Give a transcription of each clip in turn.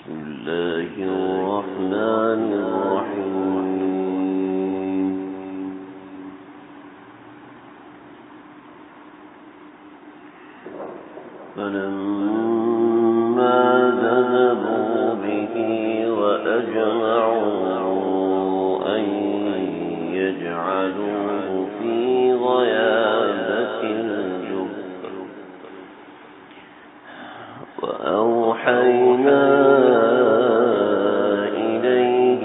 بسم الله الرحمن الرحيم فلما ذهبوا به وأجمعوا أن يجعلوه في غيابة الجب وأوحينا إليه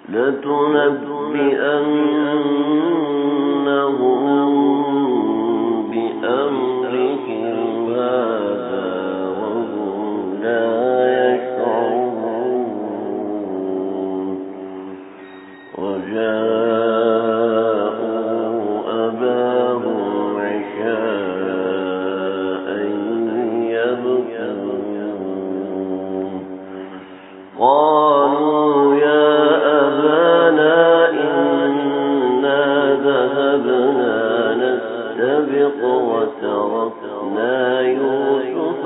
لتنبئنهم بأمرهم هذا وهم لا يشعرون وجاءوا أباهم عشاء يبكون قالوا يا أبانا إنا ذهبنا نستبق وتركنا يوسف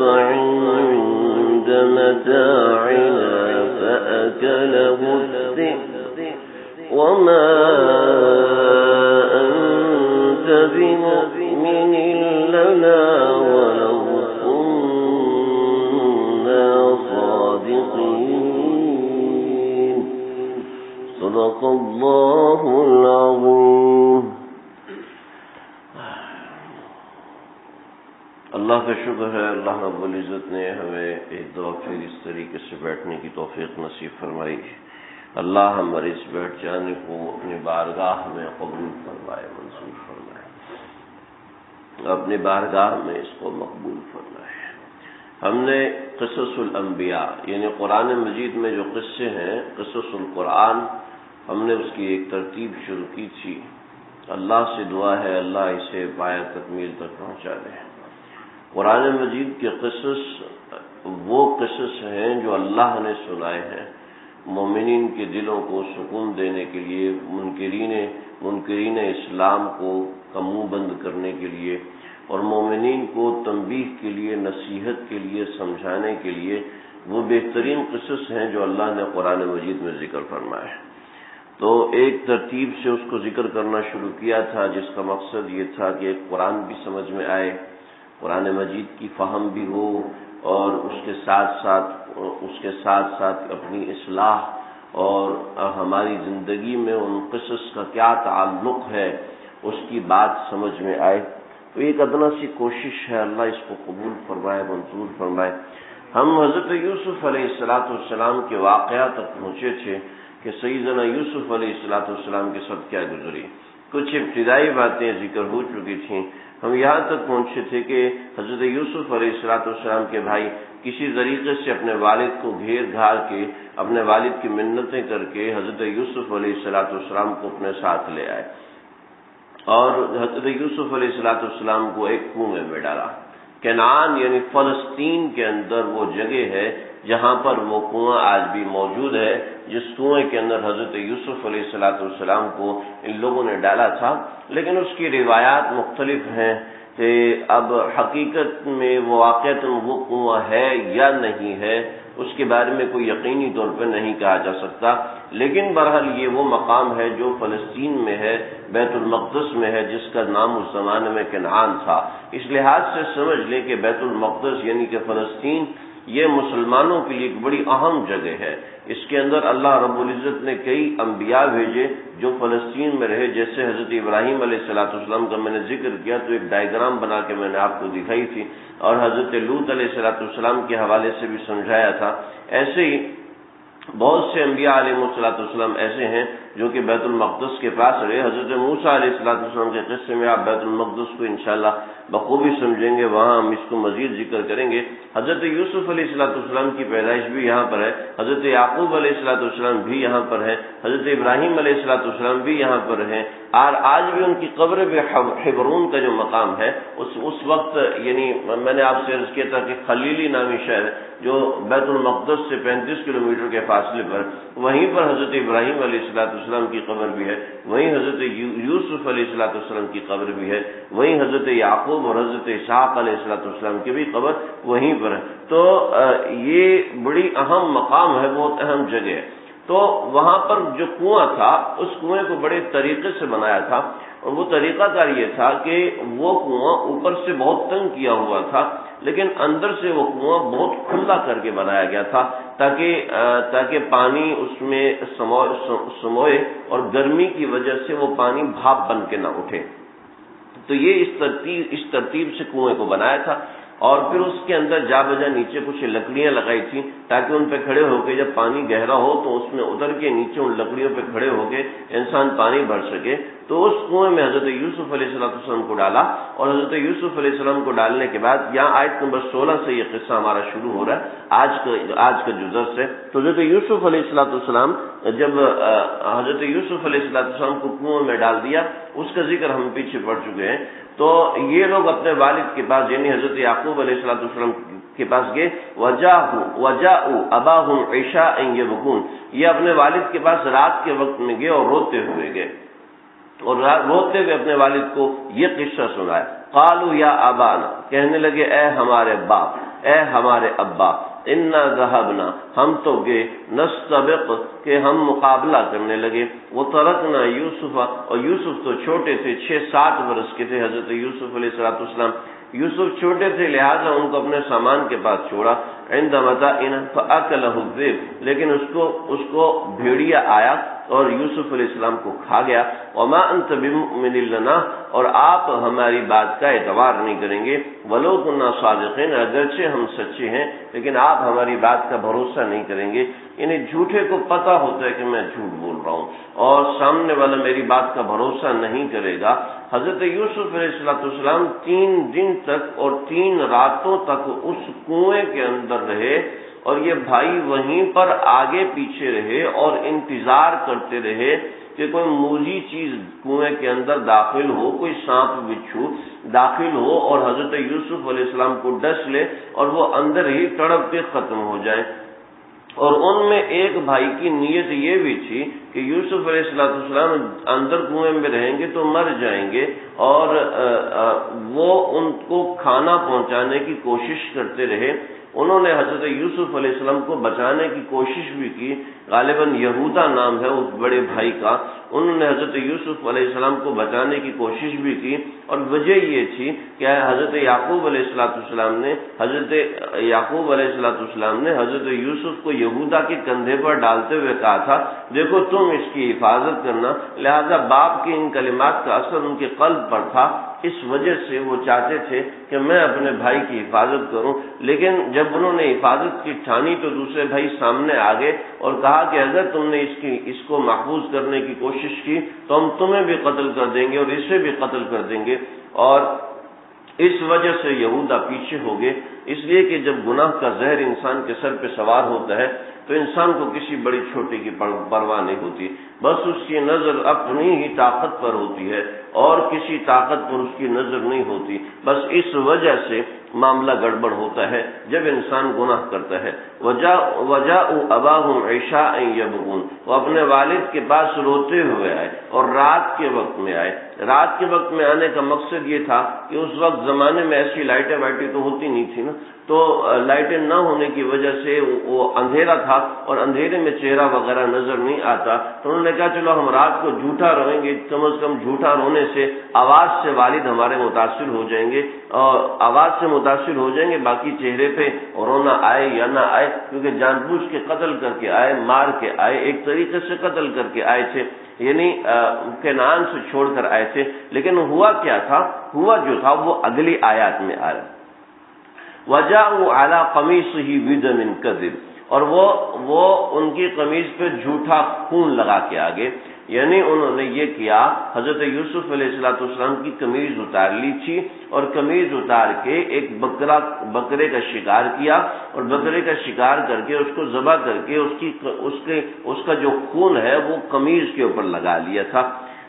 عند متاعنا فأكله الذئب وما أنت بمؤمن لنا ولو كنا صادقين صدق الله العظيم. اللہ کا شکر ہے، اللہ رب العزت نے ہمیں ایک دفعہ پھر اس طریقے سے بیٹھنے کی توفیق نصیب فرمائی. اللہ ہمارے اس بیٹھ جانے کو اپنی بارگاہ میں قبول فرمائے، منظور فرمائے، اپنی بارگاہ میں اس کو مقبول فرمائے. ہم نے قصص الانبیاء یعنی قرآن مجید میں جو قصے ہیں، قصص القرآن، ہم نے اس کی ایک ترتیب شروع کی تھی. اللہ سے دعا ہے اللہ اسے پایہ تکمیل تک پہنچا دے. قرآن مجید کے قصص وہ قصص ہیں جو اللہ نے سنائے ہیں مومنین کے دلوں کو سکون دینے کے لیے، منکرین اسلام کو منہ بند کرنے کے لیے، اور مومنین کو تنبیہ کے لیے، نصیحت کے لیے، سمجھانے کے لیے. وہ بہترین قصص ہیں جو اللہ نے قرآن مجید میں ذکر فرمائے. تو ایک ترتیب سے اس کو ذکر کرنا شروع کیا تھا جس کا مقصد یہ تھا کہ ایک قرآن بھی سمجھ میں آئے، قرآن مجید کی فہم بھی ہو، اور اس کے ساتھ ساتھ اپنی اصلاح اور ہماری زندگی میں ان قصص کا کیا تعلق ہے اس کی بات سمجھ میں آئے. تو ایک ادنا سی کوشش ہے، اللہ اس کو قبول فرمائے، منظور فرمائے. ہم حضرت یوسف علیہ السلام کے واقعہ تک پہنچے تھے کہ سیدنا یوسف علیہ السلام کے ساتھ کیا گزری. کچھ ابتدائی باتیں ذکر ہو چکی تھیں. ہم یہاں تک پہنچے تھے کہ حضرت یوسف علیہ السلام کے بھائی کسی طریقے سے اپنے والد کو گھیر گھار کے، اپنے والد کی منتیں کر کے حضرت یوسف علیہ السلام کو اپنے ساتھ لے آئے اور حضرت یوسف علیہ السلام کو ایک کنویں میں ڈالا. کنعان یعنی فلسطین کے اندر وہ جگہ ہے جہاں پر وہ کنواں آج بھی موجود ہے، جس کنویں کے اندر حضرت یوسف علیہ السلام کو ان لوگوں نے ڈالا تھا. لیکن اس کی روایات مختلف ہیں کہ اب حقیقت میں وہ واقعتاً وہ کنواں ہے یا نہیں ہے، اس کے بارے میں کوئی یقینی طور پر نہیں کہا جا سکتا. لیکن بہرحال یہ وہ مقام ہے جو فلسطین میں ہے، بیت المقدس میں ہے، جس کا نام اس زمانے میں کنعان تھا. اس لحاظ سے سمجھ لیں کہ بیت المقدس یعنی کہ فلسطین یہ مسلمانوں کے لیے ایک بڑی اہم جگہ ہے. اس کے اندر اللہ رب العزت نے کئی انبیاء بھیجے جو فلسطین میں رہے. جیسے حضرت ابراہیم علیہ السلام کا میں نے ذکر کیا تو ایک ڈائیگرام بنا کے میں نے آپ کو دکھائی تھی، اور حضرت لوط علیہ السلام کے حوالے سے بھی سمجھایا تھا. ایسے ہی بہت سے انبیاء علیہ السلام ایسے ہیں جو کہ بیت المقدس کے پاس رہے۔ حضرت موسیٰ علیہ السلام کے قصے میں آپ بیت المقدس کو انشاءاللہ بخوبی سمجھیں گے، وہاں ہم اس کو مزید ذکر کریں گے۔ حضرت یوسف علیہ السلام کی پیدائش بھی یہاں پر ہے، حضرت یعقوب علیہ السلام بھی یہاں پر ہے، حضرت ابراہیم علیہ السلام بھی یہاں پر ہیں، اور آج بھی ان کی قبر بھی حبرون کا جو مقام ہے اس وقت، یعنی میں نے آپ سے عرض کیا تھا کہ خلیلی نامی شہر جو بیت المقدس سے 35 کلومیٹر کے فاصلے پر، وہیں پر حضرت ابراہیم علیہ السلام کی قبر بھی ہے، وہیں حضرت یوسف علیہ السلام کی قبر بھی ہے، وہیں حضرت یعقوب اور حضرت اسحاق علیہ السلام کی بھی قبر وہیں پر ہے۔ تو یہ بڑی اہم مقام ہے، بہت اہم جگہ ہے۔ تو وہاں پر جو کنواں تھا اس کنویں کو بڑے طریقے سے بنایا تھا، اور وہ طریقہ کار یہ تھا کہ وہ کنواں اوپر سے بہت تنگ کیا ہوا تھا، لیکن اندر سے وہ کنواں بہت کھلا کر کے بنایا گیا تھا تاکہ پانی اس میں سموئے اور گرمی کی وجہ سے وہ پانی بھاپ بن کے نہ اٹھے۔ تو یہ اس ترتیب سے کنویں کو بنایا تھا، اور پھر اس کے اندر جا بجا نیچے کچھ لکڑیاں لگائی تھیں تاکہ ان پہ کھڑے ہو کے جب پانی گہرا ہو تو اس میں اتر کے نیچے ان لکڑیوں پہ کھڑے ہو کے انسان پانی بھر سکے۔ تو اس کنویں میں حضرت یوسف علیہ السلام کو ڈالا، اور حضرت یوسف علیہ السلام کو ڈالنے کے بعد یہاں آیت نمبر 16 سے یہ قصہ ہمارا شروع ہو رہا ہے، آج کا جو درس ہے۔ تو حضرت یوسف علیہ السلام جب حضرت یوسف علیہ السلام کو کنویں میں ڈال دیا، اس کا ذکر ہم پیچھے پڑ چکے ہیں۔ تو یہ لوگ اپنے والد کے پاس یعنی حضرت یعقوب علیہ السلام کے پاس گئے، وجاءوا اباهم عشاء يبكون، یہ اپنے والد کے پاس رات کے وقت میں گئے اور روتے ہوئے گئے، اور روتے ہوئے اپنے والد کو یہ قصہ سنایا۔ قالوا یا ابانا، کہنے لگے اے ہمارے باپ، اے ہمارے ابا، انا ذهبنا، ہم تو گئے، نستبق، کہ ہم مقابلہ کرنے لگے، وترکنا یوسف، اور یوسف تو چھوٹے تھے، 6-7 برس کے تھے حضرت یوسف علیہ السلام، یوسف چھوٹے تھے لہذا ان کو اپنے سامان کے پاس چھوڑا، عند متاعنا فاکلہ الذئب، لیکن اس کو بھیڑیا آیا اور یوسف علیہ السلام کو کھا گیا۔ وما انت بمؤمن لنا، اور آپ ہماری بات کا اعتبار نہیں کریں گے، ولو کنا صادقین، اگرچہ ہم سچے ہیں لیکن آپ ہماری بات کا بھروسہ نہیں کریں گے۔ یعنی جھوٹے کو پتہ ہوتا ہے کہ میں جھوٹ بول رہا ہوں اور سامنے والا میری بات کا بھروسہ نہیں کرے گا۔ حضرت یوسف علیہ السلام 3 دن تک اور 3 راتوں تک اس کنویں کے اندر رہے، اور یہ بھائی وہیں پر آگے پیچھے رہے اور انتظار کرتے رہے کہ کوئی موذی چیز کنویں کے اندر داخل ہو، کوئی سانپ بچھو داخل ہو اور حضرت یوسف علیہ السلام کو ڈس لے اور وہ اندر ہی تڑپ کے ختم ہو جائے۔ اور ان میں ایک بھائی کی نیت یہ بھی تھی کہ یوسف علیہ السلام اندر کنویں میں رہیں گے تو مر جائیں گے، اور وہ ان کو کھانا پہنچانے کی کوشش کرتے رہے۔ انہوں نے حضرت یوسف علیہ السلام کو بچانے کی کوشش بھی کی، غالباً یہودا نام ہے اس بڑے بھائی کا، انہوں نے حضرت یوسف علیہ السلام کو بچانے کی کوشش بھی کی، اور وجہ یہ تھی کہ حضرت یعقوب علیہ السلام نے حضرت یوسف کو یہودا کے کندھے پر ڈالتے ہوئے کہا تھا دیکھو تم اس کی حفاظت کرنا، لہذا باپ کے ان کلمات کا اثر ان کے قلب پر تھا، اس وجہ سے وہ چاہتے تھے کہ میں اپنے بھائی کی حفاظت کروں۔ لیکن جب انہوں نے حفاظت کی ٹھانی تو دوسرے بھائی سامنے آ گئے اور کہا کہ اگر تم نے اس کو محفوظ کرنے کی کوشش کی تو ہم تمہیں بھی قتل کر دیں گے اور اسے بھی قتل کر دیں گے، اور اس وجہ سے یہودا پیچھے ہو گئے۔ اس لیے کہ جب گناہ کا زہر انسان کے سر پہ سوار ہوتا ہے تو انسان کو کسی بڑی چھوٹی کی پرواہ نہیں ہوتی، بس اس کی نظر اپنی ہی طاقت پر ہوتی ہے اور کسی طاقت پر اس کی نظر نہیں ہوتی، بس اس وجہ سے معاملہ گڑبڑ ہوتا ہے جب انسان گناہ کرتا ہے۔ وجاءوا اباهم عشاء يبكون، وہ اپنے والد کے پاس روتے ہوئے آئے اور رات کے وقت میں آئے۔ رات کے وقت میں آنے کا مقصد یہ تھا کہ اس وقت زمانے میں ایسی لائٹیں تو ہوتی نہیں تھی نا، تو لائٹیں نہ ہونے کی وجہ سے وہ اندھیرا تھا اور اندھیرے میں چہرہ وغیرہ نظر نہیں آتا، تو انہوں نے کہا چلو ہم رات کو جھوٹا رہیں گے، کم از کم جھوٹا رونے سے آواز سے والد ہمارے متاثر ہو جائیں گے، اور آواز سے متاثر ہو جائیں گے، باقی چہرے پہ رونا آئے یا نہ آئے، کیونکہ جان بوجھ کے قتل کر کے آئے، مار کے آئے، ایک طریقے سے قتل کر کے آئے تھے، یعنی کنعان سے چھوڑ کر آئے تھے۔ لیکن ہوا کیا تھا؟ ہوا جو تھا وہ اگلی آیات میں آیا، وَجَاءُوا عَلَىٰ قَمِيصِهِ بِدَمٍ كَذِبٍ، اور وہ ان کی قمیص پہ جھوٹا خون لگا کے آگے۔ یعنی انہوں نے یہ کیا، حضرت یوسف علیہ السلام کی قمیض اتار لی تھی اور قمیض اتار کے ایک بکرے کا شکار کیا اور بکرے کا شکار کر کے اس کو ذبح کر کے اس کا جو خون ہے وہ قمیض کے اوپر لگا لیا تھا۔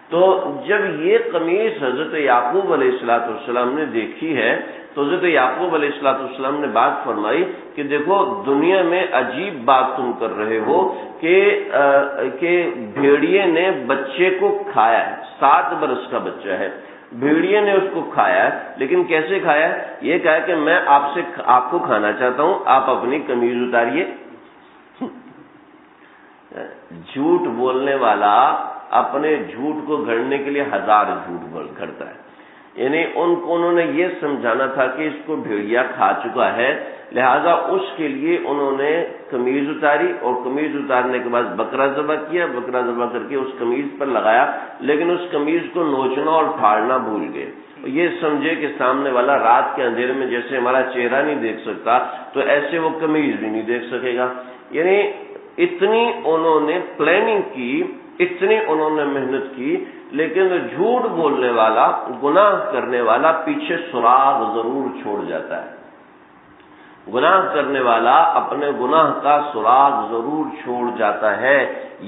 تو جب یہ قمیض حضرت یعقوب علیہ السلام نے دیکھی ہے تو حضرت یعقوب علیہ السلام نے بات فرمائی کہ دیکھو دنیا میں عجیب بات تم کر رہے ہو کہ بھیڑیے نے بچے کو کھایا ہے، 7 برس کا بچہ ہے، بھیڑیے نے اس کو کھایا ہے، لیکن کیسے کھایا ہے؟ یہ کہا کہ میں آپ کو کھانا چاہتا ہوں، آپ اپنی قمیض اتاریے۔ جھوٹ بولنے والا اپنے جھوٹ کو گھڑنے کے لیے 1000 جھوٹ گھڑتا ہے، یعنی انہوں نے یہ سمجھانا تھا کہ اس کو بھیڑیا کھا چکا ہے، لہذا اس کے لیے انہوں نے قمیض اتاری اور قمیض اتارنے کے بعد بکرا ذبح کیا، بکرا ذبح کر کے اس قمیض پر لگایا، لیکن اس قمیض کو نوچنا اور پھاڑنا بھول گئے۔ یہ سمجھے کہ سامنے والا رات کے اندھیرے میں جیسے ہمارا چہرہ نہیں دیکھ سکتا تو ایسے وہ قمیض بھی نہیں دیکھ سکے گا۔ یعنی اتنی انہوں نے پلاننگ کی، اتنی انہوں نے محنت کی، لیکن جھوٹ بولنے والا، گناہ کرنے والا پیچھے سراغ ضرور چھوڑ جاتا ہے۔ گناہ کرنے والا اپنے گناہ کا سراغ ضرور چھوڑ جاتا ہے،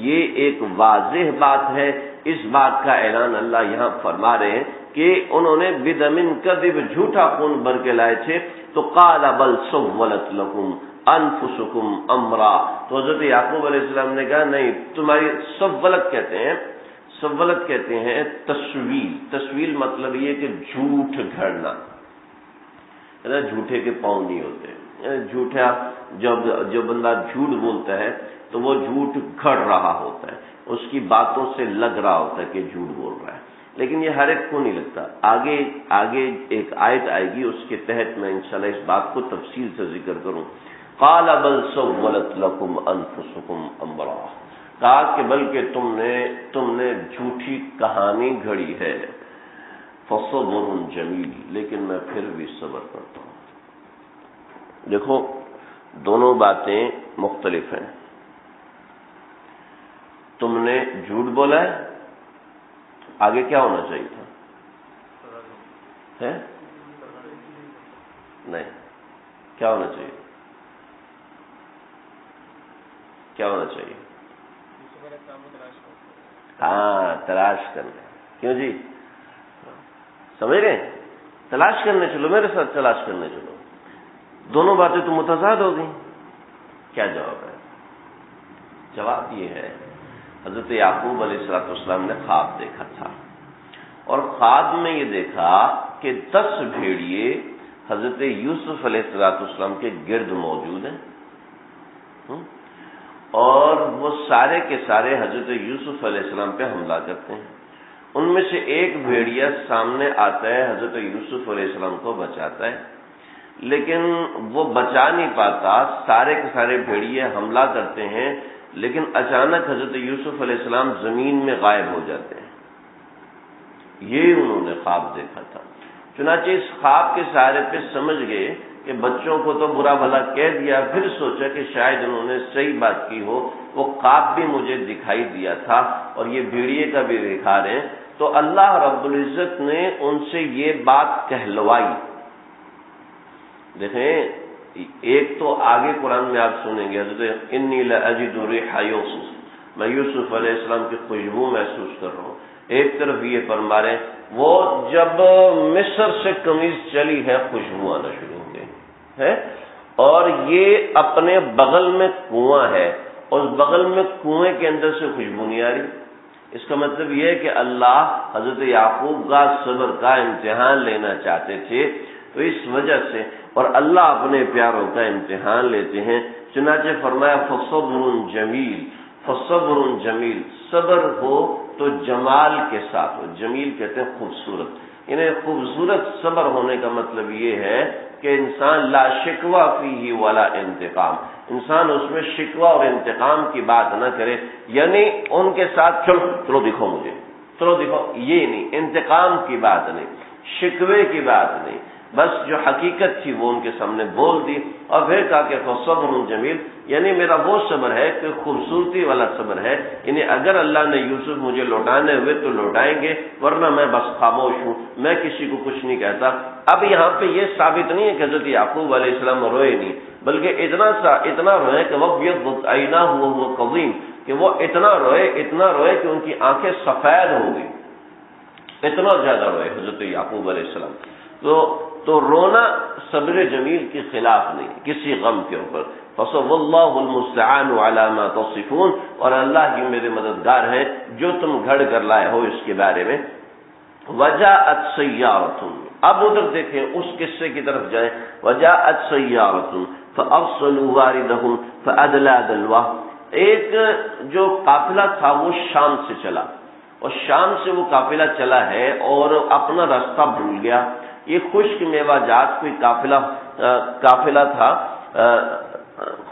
یہ ایک واضح بات ہے۔ اس بات کا اعلان اللہ یہاں فرما رہے ہیں کہ انہوں نے بدم کذب، جھوٹا خون بھر کے لائے تھے، تو قال بل سولت لکم انفسکم امرا، تو حضرت یعقوب علیہ السلام نے کہا نہیں، تمہاری سولت کہتے ہیں تسویل مطلب یہ کہ جھوٹ گھڑنا، جھوٹے کے پاؤں نہیں ہوتے، جھوٹا جو بندہ جھوٹ بولتا ہے تو وہ جھوٹ گھڑ رہا ہوتا ہے، اس کی باتوں سے لگ رہا ہوتا ہے کہ جھوٹ بول رہا ہے، لیکن یہ ہر ایک کو نہیں لگتا۔ آگے ایک آیت آئے گی، اس کے تحت میں انشاءاللہ اس بات کو تفصیل سے ذکر کروں۔ قال بل سولت لکم انفسکم امرا، کہا کہ بلکہ تم نے جھوٹی کہانی گھڑی ہے، فصبر جمیل، لیکن میں پھر بھی صبر کرتا ہوں۔ دیکھو دونوں باتیں مختلف ہیں۔ تم نے جھوٹ بولا ہے، آگے کیا ہونا چاہیے تھا؟ نہیں، کیا ہونا چاہیے؟ کیا ہونا چاہیے؟ ہاں، تلاش کرنا۔ کیوں جی؟ سمجھ رہے ہیں؟ تلاش کرنے چلو، میرے ساتھ تلاش کرنے چلو۔ دونوں باتیں تو متضاد ہو گئیں۔ کیا جواب ہے؟ جواب یہ ہے، حضرت یعقوب علیہ السلام نے خواب دیکھا تھا، اور خواب میں یہ دیکھا کہ 10 بھیڑیے حضرت یوسف علیہ السلام کے گرد موجود ہیں، اور وہ سارے کے سارے حضرت یوسف علیہ السلام پہ حملہ کرتے ہیں۔ ان میں سے ایک بھیڑیا سامنے آتا ہے، حضرت یوسف علیہ السلام کو بچاتا ہے، لیکن وہ بچا نہیں پاتا، سارے کے سارے بھیڑیے حملہ کرتے ہیں، لیکن اچانک حضرت یوسف علیہ السلام زمین میں غائب ہو جاتے ہیں۔ یہ انہوں نے خواب دیکھا تھا۔ چنانچہ اس خواب کے سہارے پہ سمجھ گئے کہ بچوں کو تو برا بھلا کہہ دیا، پھر سوچا کہ شاید انہوں نے صحیح بات کی ہو، وہ خواب بھی مجھے دکھائی دیا تھا اور یہ بھیڑیے کا بھی دکھا رہے ہیں، تو اللہ رب العزت نے ان سے یہ بات کہلوائی۔ دیکھیں، ایک تو آگے قرآن میں آپ سنیں گے، حضرت انی لاجد ریح یوسف، میں یوسف علیہ السلام کی خوشبو محسوس کر رہا ہوں۔ ایک طرف یہ فرما رہے ہیں وہ جب مصر سے قمیض چلی ہے خوشبو آنا شروع ہو گئی ہے، اور یہ اپنے بغل میں کنواں ہے، اس بغل میں کنویں کے اندر سے خوشبو نہیں آ رہی۔ اس کا مطلب یہ ہے کہ اللہ حضرت یعقوب کا صبر کا امتحان لینا چاہتے تھے، تو اس وجہ سے، اور اللہ اپنے پیاروں کا امتحان لیتے ہیں، چنانچہ فرمایا فصبر جمیل، فصبر جمیل، صبر ہو تو جمال کے ساتھ ہو، جمیل کہتے ہیں خوبصورت، یعنی خوبصورت صبر ہونے کا مطلب یہ ہے کہ انسان لا شکوہ فیہ ولا انتقام، انسان اس میں شکوہ اور انتقام کی بات نہ کرے، یعنی ان کے ساتھ چلو دکھو مجھے، چلو دکھو، یہ نہیں، انتقام کی بات نہیں، شکوے کی بات نہیں، بس جو حقیقت تھی وہ ان کے سامنے بول دی، اور پھر کہا کہ فصبر جمیل، یعنی میرا وہ صبر ہے کہ خوبصورتی والا صبر ہے، یعنی اگر اللہ نے یوسف مجھے لوٹانے ہوئے تو لوٹائیں گے، ورنہ میں بس خاموش ہوں، میں کسی کو کچھ نہیں کہتا۔ اب یہاں پہ یہ ثابت نہیں ہے کہ حضرت یعقوب علیہ السلام روئے نہیں، بلکہ اتنا روئے کہ وَابْيَضَّتْ عَيْنَاهُ وَهُوَ كَظِيمٌ، کہ وہ اتنا روئے کہ ان کی آنکھیں سفید ہو گئی، اتنا زیادہ روئے حضرت یعقوب علیہ السلام۔ تو رونا صبر جمیل کے خلاف نہیں، کسی غم کے اوپر۔ فَاللَّهُ الْمُسْتَعَانُ عَلَى مَا تَصِفُونَ، اور اللہ ہی میرے مددگار ہیں جو تم گھڑ کر لائے ہو اس کے بارے میں۔ وَجَاءَتْ سَيَّارَةٌ، اب ادھر دیکھیں اس قصے کی طرف جائیں۔ وَجَاءَتْ سَيَّارَةٌ فَأَرْسَلُوا وَارِدَهُمْ فَأَدْلَىٰ دَلْوَهُ، ایک جو قافلہ تھا وہ شام سے چلا، اور شام سے وہ قافلہ چلا ہے اور اپنا راستہ بھول گیا۔ یہ خشک میوہ جات کوئی قافلہ تھا،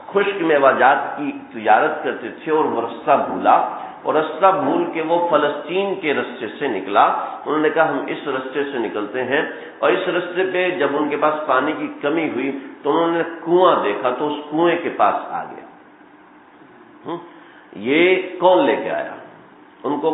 خشک میوہ جات کی تجارت کرتے تھے، اور وہ راستہ بھولا، اور راستہ بھول کے وہ فلسطین کے راستے سے نکلا۔ انہوں نے کہا ہم اس راستے سے نکلتے ہیں، اور اس راستے پہ جب ان کے پاس پانی کی کمی ہوئی تو انہوں نے کنواں دیکھا، تو اس کنویں کے پاس آ گیا۔ یہ کون لے کے آیا ان کو؟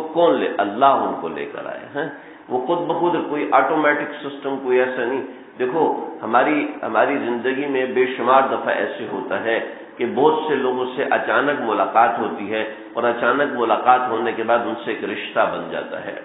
اللہ ان کو لے کر آئے ہیں، وہ خود بخود کوئی آٹومیٹک سسٹم، کوئی ایسا نہیں۔ دیکھو ہماری زندگی میں بے شمار دفعہ ایسے ہوتا ہے کہ بہت سے لوگوں سے اچانک ملاقات ہوتی ہے، اور اچانک ملاقات ہونے کے بعد ان سے ایک رشتہ بن جاتا ہے۔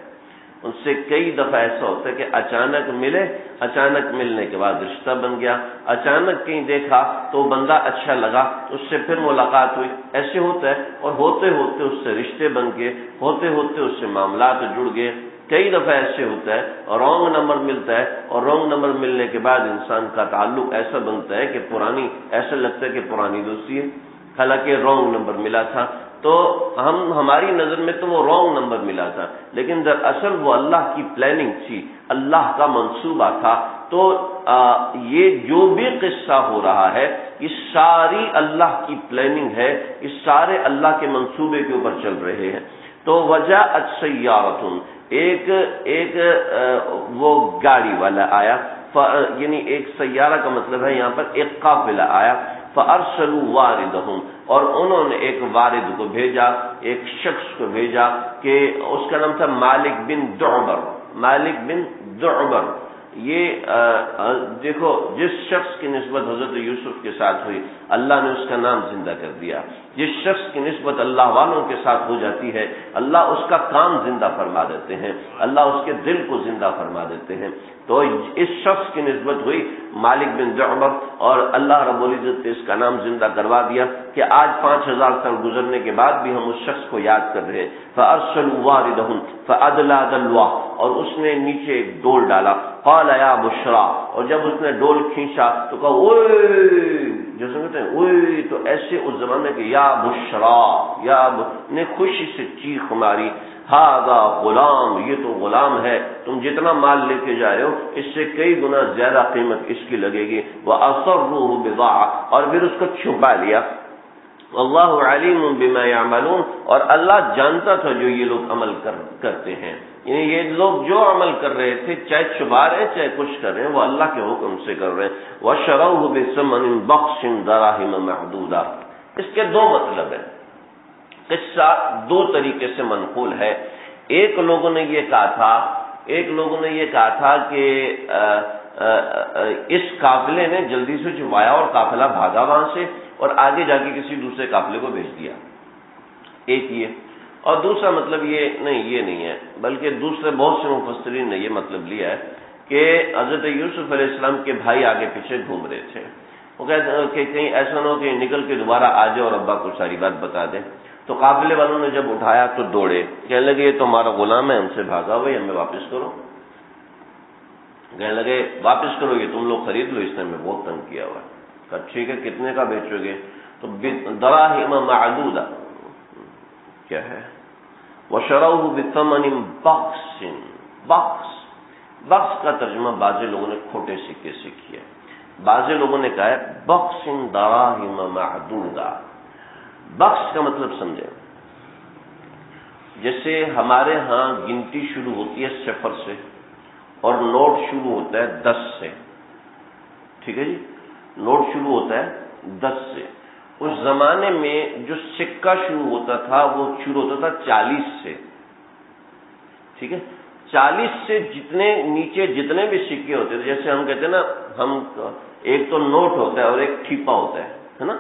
ان سے کئی دفعہ ایسا ہوتا ہے کہ اچانک ملے، اچانک ملنے کے بعد رشتہ بن گیا، اچانک کہیں دیکھا تو بندہ اچھا لگا، اس سے پھر ملاقات ہوئی، ایسے ہوتا ہے، اور ہوتے ہوتے اس سے رشتے بن گئے، ہوتے ہوتے اس سے معاملات جڑ گئے۔ کئی دفعہ ایسے ہوتا ہے، اور رانگ نمبر ملتا ہے، اور رانگ نمبر ملنے کے بعد انسان کا تعلق ایسا بنتا ہے کہ ایسا لگتا ہے کہ پرانی دوستی ہے، حالانکہ رانگ نمبر ملا تھا۔ تو ہماری نظر میں تو وہ رانگ نمبر ملا تھا، لیکن دراصل وہ اللہ کی پلاننگ تھی، اللہ کا منصوبہ تھا۔ تو یہ جو بھی قصہ ہو رہا ہے یہ ساری اللہ کی پلاننگ ہے، یہ سارے اللہ کے منصوبے کے اوپر چل رہے ہیں۔ تو وجاءت سیارۃ، ایک وہ گاڑی والا آیا، یعنی ایک سیارہ کا مطلب ہے یہاں پر ایک قافلہ آیا۔ فَأَرْسَلُوا وَارِدَهُمْ، اور انہوں نے ایک وارد کو بھیجا، ایک شخص کو بھیجا کہ اس کا نام تھا مالک بن دعبر۔ یہ دیکھو جس شخص کی نسبت حضرت یوسف کے ساتھ ہوئی اللہ نے اس کا نام زندہ کر دیا۔ جس شخص کی نسبت اللہ والوں کے ساتھ ہو جاتی ہے اللہ اس کا کام زندہ فرما دیتے ہیں، اللہ اس کے دل کو زندہ فرما دیتے ہیں۔ تو اس شخص کی نسبت ہوئی مالک بن دعبر، اور اللہ رب العزت نے اس کا نام زندہ کروا دیا کہ آج 5000 سال گزرنے کے بعد بھی ہم اس شخص کو یاد کر رہے ہیں۔ فَأَرْسَلُوا وَارِدَهُمْ فَأَدْلَىٰ دَلْوَهُ، اور اس نے نیچے ایک ڈول ڈالا۔ قَالَ یَا بُشْرَىٰ، اور جب اس نے ڈول کھینچا تو کہا اوئے، جو سمجھتے ہیں اوئے، تو ایسے اس زمانے کے یا بشرا، نے خوشی سے چیخ ماری، ہاذا غلام، یہ تو غلام ہے، تم جتنا مال لے کے جا رہے ہو اس سے کئی گنا زیادہ قیمت اس کی لگے گی۔ وَأَصَرُّوهُ بِضَاعَةً، اور پھر اس کو چھپا لیا۔ واللہ علیم بما یعملون، اور اللہ جانتا تھا جو یہ لوگ عمل کرتے ہیں، یعنی یہ لوگ جو عمل کر رہے تھے چاہے چھپا رہے ہیں چاہے کچھ کر رہے ہیں وہ اللہ کے حکم سے کر رہے ہیں۔ وَشَرَوْهُ بِثَمَنٍ بَخْسٍ دَرَاهِمَ مَعْدُودَةٍ، اس کے دو مطلب ہیں، قصہ دو طریقے سے منقول ہے۔ ایک لوگوں نے یہ کہا تھا کہ اس قافلے نے جلدی سے چھپایا اور قافلہ بھاگا وہاں سے اور آگے جا کے کسی دوسرے قافلے کو بھیج دیا، ایک یہ۔ اور دوسرا مطلب یہ نہیں ہے، بلکہ دوسرے بہت سے مفسرین نے یہ مطلب لیا ہے کہ حضرت یوسف علیہ السلام کے بھائی آگے پیچھے گھوم رہے تھے، وہ کہتے ہیں کہ کہیں ایسا نہ ہو کہ نکل کے دوبارہ آ جائے اور ابا کو ساری بات بتا دیں۔ تو قافلے والوں نے جب اٹھایا تو دوڑے، کہنے لگے یہ تو ہمارا غلام ہے، ہم سے بھاگا ہوا، ہمیں واپس کرو۔ کہنے لگے واپس کرو، یہ تم لوگ خرید لو، اس نے ہمیں بہت تنگ کیا ہوا ہے۔ کہا ٹھیک ہے، کتنے کا بیچو گے؟ تو دراہم معدودہ کیا ہے؟ وَشَرَوْهُ بِثَمَنٍ بَخْسٍ، بخس کا ترجمہ بعض لوگوں نے کھوٹے سکے سے کیا، بعض لوگوں نے کہا ہے بخس دراہم معدودہ۔ بخس کا مطلب سمجھیں، جیسے ہمارے ہاں گنتی شروع ہوتی ہے 0 سے اور نوٹ شروع ہوتا ہے 10 سے، ٹھیک ہے جی، نوٹ شروع ہوتا ہے 10 سے. اس زمانے میں جو سکہ شروع ہوتا تھا وہ شروع ہوتا تھا 40 سے. ٹھیک ہے، 40 سے جتنے نیچے جتنے بھی سکے ہوتے تھے، جیسے ہم کہتے ہیں نا، ہم ایک تو نوٹ ہوتا ہے اور ایک ٹھیپا ہوتا ہے نا،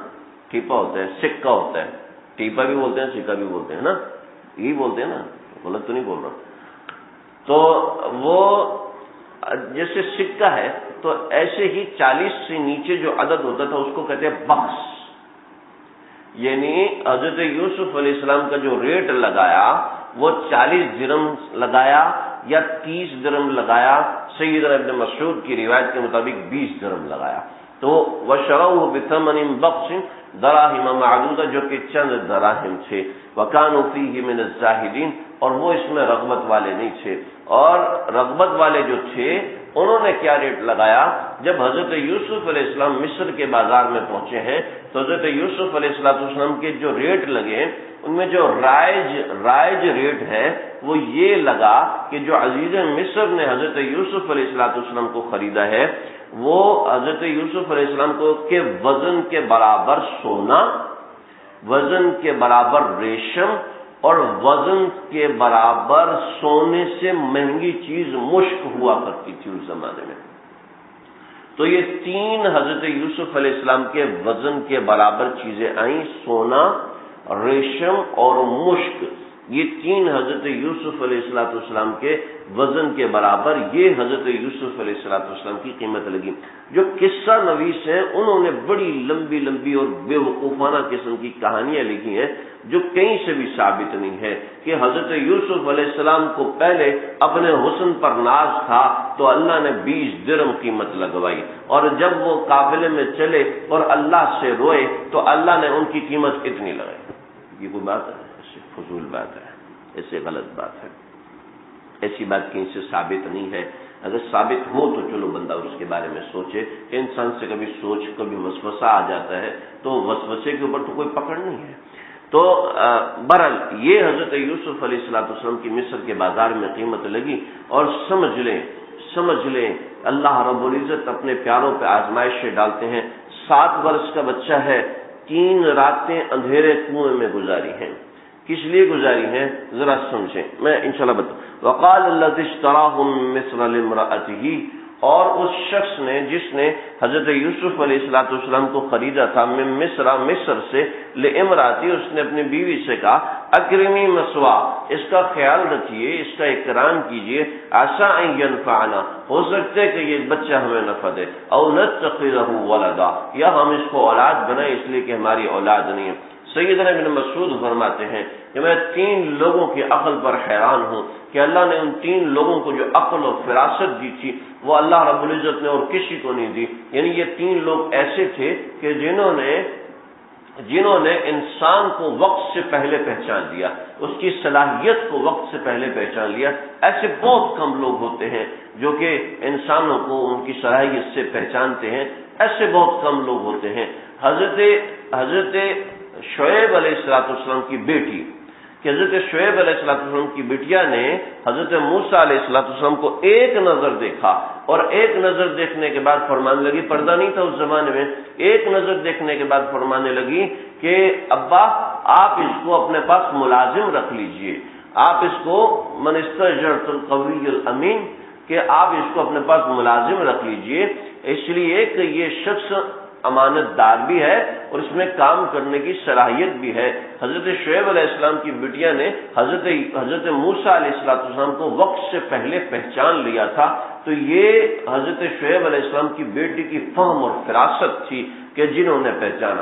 ٹھیپا ہوتا ہے، سکہ ہوتا ہے، ٹھیپا بھی بولتے ہیں سکہ بھی بولتے ہیں نا، یہی بولتے ہیں نا، غلط تو نہیں بول رہا. تو وہ جیسے سکہ ہے تو ایسے ہی 40 سے نیچے جو عدد ہوتا تھا اس کو کہتے ہیں بخس. یعنی حضرت یوسف علیہ السلام کا جو ریٹ لگایا وہ 40 درہم لگایا یا 30 درہم لگایا. سیدنا ابن مسعود کی روایت کے مطابق 20 درہم لگایا. تو وشروه بثمن بخس دراہم معدودہ، جو کہ چند دراہم تھے. وکانوا فیہ من الزاہدین، اور وہ اس میں رغبت والے نہیں تھے. اور رغبت والے جو تھے انہوں نے کیا ریٹ لگایا؟ جب حضرت یوسف علیہ السلام مصر کے بازار میں پہنچے ہیں تو حضرت یوسف علیہ السلام کے جو ریٹ لگے ان میں جو رائج ریٹ ہے وہ یہ لگا کہ جو عزیز مصر نے حضرت یوسف علیہ السلام کو خریدا ہے وہ حضرت یوسف علیہ السلام کو کے وزن کے برابر سونا، وزن کے برابر ریشم اور وزن کے برابر سونے سے مہنگی چیز مشک ہوا کرتی تھی اس زمانے میں. تو یہ 3 حضرت یوسف علیہ السلام کے وزن کے برابر چیزیں آئیں، سونا، ریشم اور مشک. یہ 3 حضرت یوسف علیہ السلام کے وزن کے برابر یہ حضرت یوسف علیہ السلام کی قیمت لگی. جو قصہ نویس ہیں انہوں نے بڑی لمبی لمبی اور بے وقوفانہ قسم کی کہانیاں لکھی ہیں جو کہیں سے بھی ثابت نہیں ہے کہ حضرت یوسف علیہ السلام کو پہلے اپنے حسن پر ناز تھا تو اللہ نے 20 درہم قیمت لگوائی، اور جب وہ قافلے میں چلے اور اللہ سے روئے تو اللہ نے ان کی قیمت اتنی لگائی. یہ کوئی بات ہے؟ ایسی فضول بات ہے، ایسے غلط بات ہے، ایسی بات کہیں سے ثابت نہیں ہے. اگر ثابت ہو تو چلو بندہ اس کے بارے میں سوچے. کہ انسان سے کبھی وسوسہ آ جاتا ہے تو وسوسے کے اوپر تو کوئی پکڑ نہیں ہے. تو بہرحال یہ حضرت یوسف علیہ السلام کی مصر کے بازار میں قیمت لگی. اور سمجھ لیں اللہ رب العزت اپنے پیاروں پہ آزمائشیں ڈالتے ہیں. 7 برس کا بچہ ہے، 3 راتیں اندھیرے کنویں میں گزاری ہیں. کس لیے گزاری ہیں ذرا سمجھیں، میں انشاءاللہ بتاؤں. وقال الذي اشتراه من مصر لامرأته، اور اس شخص نے جس نے حضرت یوسف علیہ السلام کو خریدا تھا من مصر سے، لامرأته، اس نے اپنی بیوی سے کہا اکرمی مثوا، اس کا خیال رکھیے، اس کا اکرام کیجیے، عسى ان ينفعنا، ہو سکتا ہے کہ یہ بچہ ہمیں نفع دے، او نتخذه ولدا، یا ہم اس کو اولاد بنائیں اس لیے کہ ہماری اولاد نہیں ہے. سیدنا ابن مسعود فرماتے ہیں کہ میں 3 لوگوں کی عقل پر حیران ہوں کہ اللہ نے ان 3 لوگوں کو جو عقل اور فراست دی تھی وہ اللہ رب العزت نے اور کسی کو نہیں دی. یعنی یہ 3 لوگ ایسے تھے کہ جنہوں نے انسان کو وقت سے پہلے پہچان لیا، اس کی صلاحیت کو وقت سے پہلے پہچان لیا. ایسے بہت کم لوگ ہوتے ہیں جو کہ انسانوں کو ان کی صلاحیت سے پہچانتے ہیں، ایسے بہت کم لوگ ہوتے ہیں. حضرت شعیب علیہ السلام کی بیٹی، کہ حضرت شعیب علیہ السلام کی بیٹیا نے حضرت موسیٰ علیہ السلام کو ایک نظر دیکھا، اور ایک نظر دیکھنے کے بعد فرمانے لگی، پردہ نہیں تھا اس زمانے میں، ایک نظر دیکھنے کے بعد فرمانے لگی کہ ابا آپ اس کو اپنے پاس ملازم رکھ لیجئے، آپ اس کو من استاجرت القوی الامین، کہ آپ اس کو اپنے پاس ملازم رکھ لیجئے، اس لیے کہ یہ شخص امانت دار بھی ہے اور اس میں کام کرنے کی صلاحیت بھی ہے. حضرت شعیب علیہ السلام کی بیٹیا نے حضرت موسیٰ علیہ السلام کو وقت سے پہلے پہچان لیا تھا. تو یہ حضرت شعیب علیہ السلام کی بیٹی کی فہم اور فراست تھی کہ جنہوں نے پہچانا.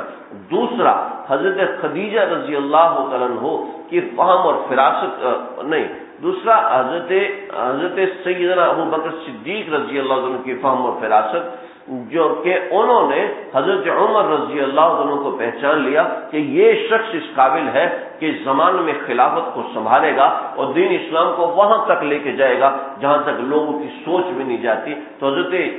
دوسرا حضرت خدیجہ رضی اللہ تعالیٰ عنہ کی فہم اور فراست نہیں، دوسرا حضرت سیدنا ابو بکر صدیق رضی اللہ عنہ کی فہم اور فراست، جو کہ انہوں نے حضرت عمر رضی اللہ عنہ کو پہچان لیا کہ یہ شخص اس قابل ہے کہ اس زمانے میں خلافت کو سنبھالے گا اور دین اسلام کو وہاں تک لے کے جائے گا جہاں تک لوگوں کی سوچ بھی نہیں جاتی. تو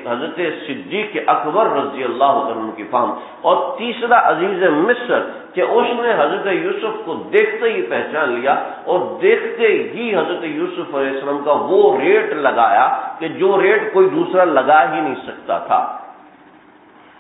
حضرت صدیق اکبر رضی اللہ عنہ کی فہم. اور تیسرا عزیز مصر کہ اس نے حضرت یوسف کو دیکھتے ہی پہچان لیا اور دیکھتے ہی حضرت یوسف علیہ السلام کا وہ ریٹ لگایا کہ جو ریٹ کوئی دوسرا لگا ہی نہیں سکتا تھا.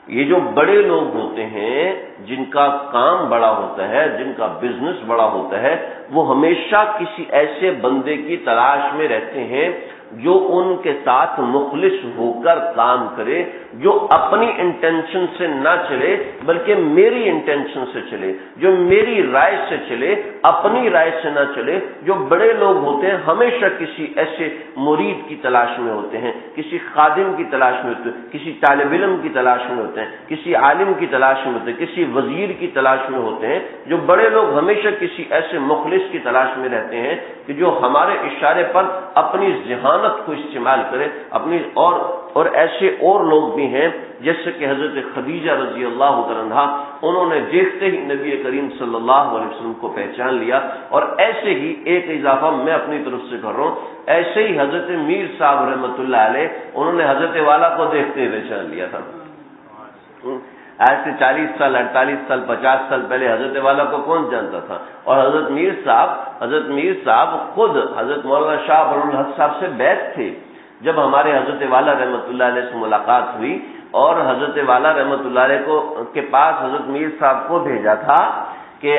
یہ جو بڑے لوگ ہوتے ہیں، جن کا کام بڑا ہوتا ہے، جن کا بزنس بڑا ہوتا ہے، وہ ہمیشہ کسی ایسے بندے کی تلاش میں رہتے ہیں جو ان کے ساتھ مخلص ہو کر کام کرے، جو اپنی انٹینشن سے نہ چلے بلکہ میری انٹینشن سے چلے، جو میری رائے سے چلے، اپنی رائے سے نہ چلے۔ جو بڑے لوگ ہوتے ہیں ہمیشہ کسی ایسے مرید کی تلاش میں ہوتے ہیں، کسی خادم کی تلاش میں ہوتے ہیں، کسی طالب علم کی تلاش میں ہوتے ہیں، کسی عالم کی تلاش میں ہوتے ہیں، کسی وزیر کی تلاش میں ہوتے ہیں۔ جو بڑے لوگ ہمیشہ کسی ایسے مخلص کی تلاش میں رہتے ہیں کہ جو ہمارے اشارے پر اپنی ذہانت کو استعمال کرے اپنی، اور ایسے اور لوگ بھی ہیں جیسے کہ حضرت خدیجہ رضی اللہ عنہا، انہوں نے دیکھتے ہی نبی کریم صلی اللہ علیہ وسلم کو پہچان لیا۔ اور ایسے ہی ایک اضافہ میں اپنی طرف سے کر رہا ہوں، ایسے ہی حضرت میر صاحب رحمۃ اللہ علیہ، انہوں نے حضرت والا کو دیکھتے ہی پہچان لیا تھا۔ آج سے 40 سال 48 سال 50 سال پہلے حضرت والا کو کون جانتا تھا؟ اور حضرت میر صاحب خود حضرت مولانا شاہ ابو الحق صاحب سے بیعت تھے۔ جب ہمارے حضرت والا رحمۃ اللہ علیہ سے ملاقات ہوئی اور حضرت والا رحمۃ اللہ علیہ کے پاس حضرت میر صاحب کو بھیجا تھا کہ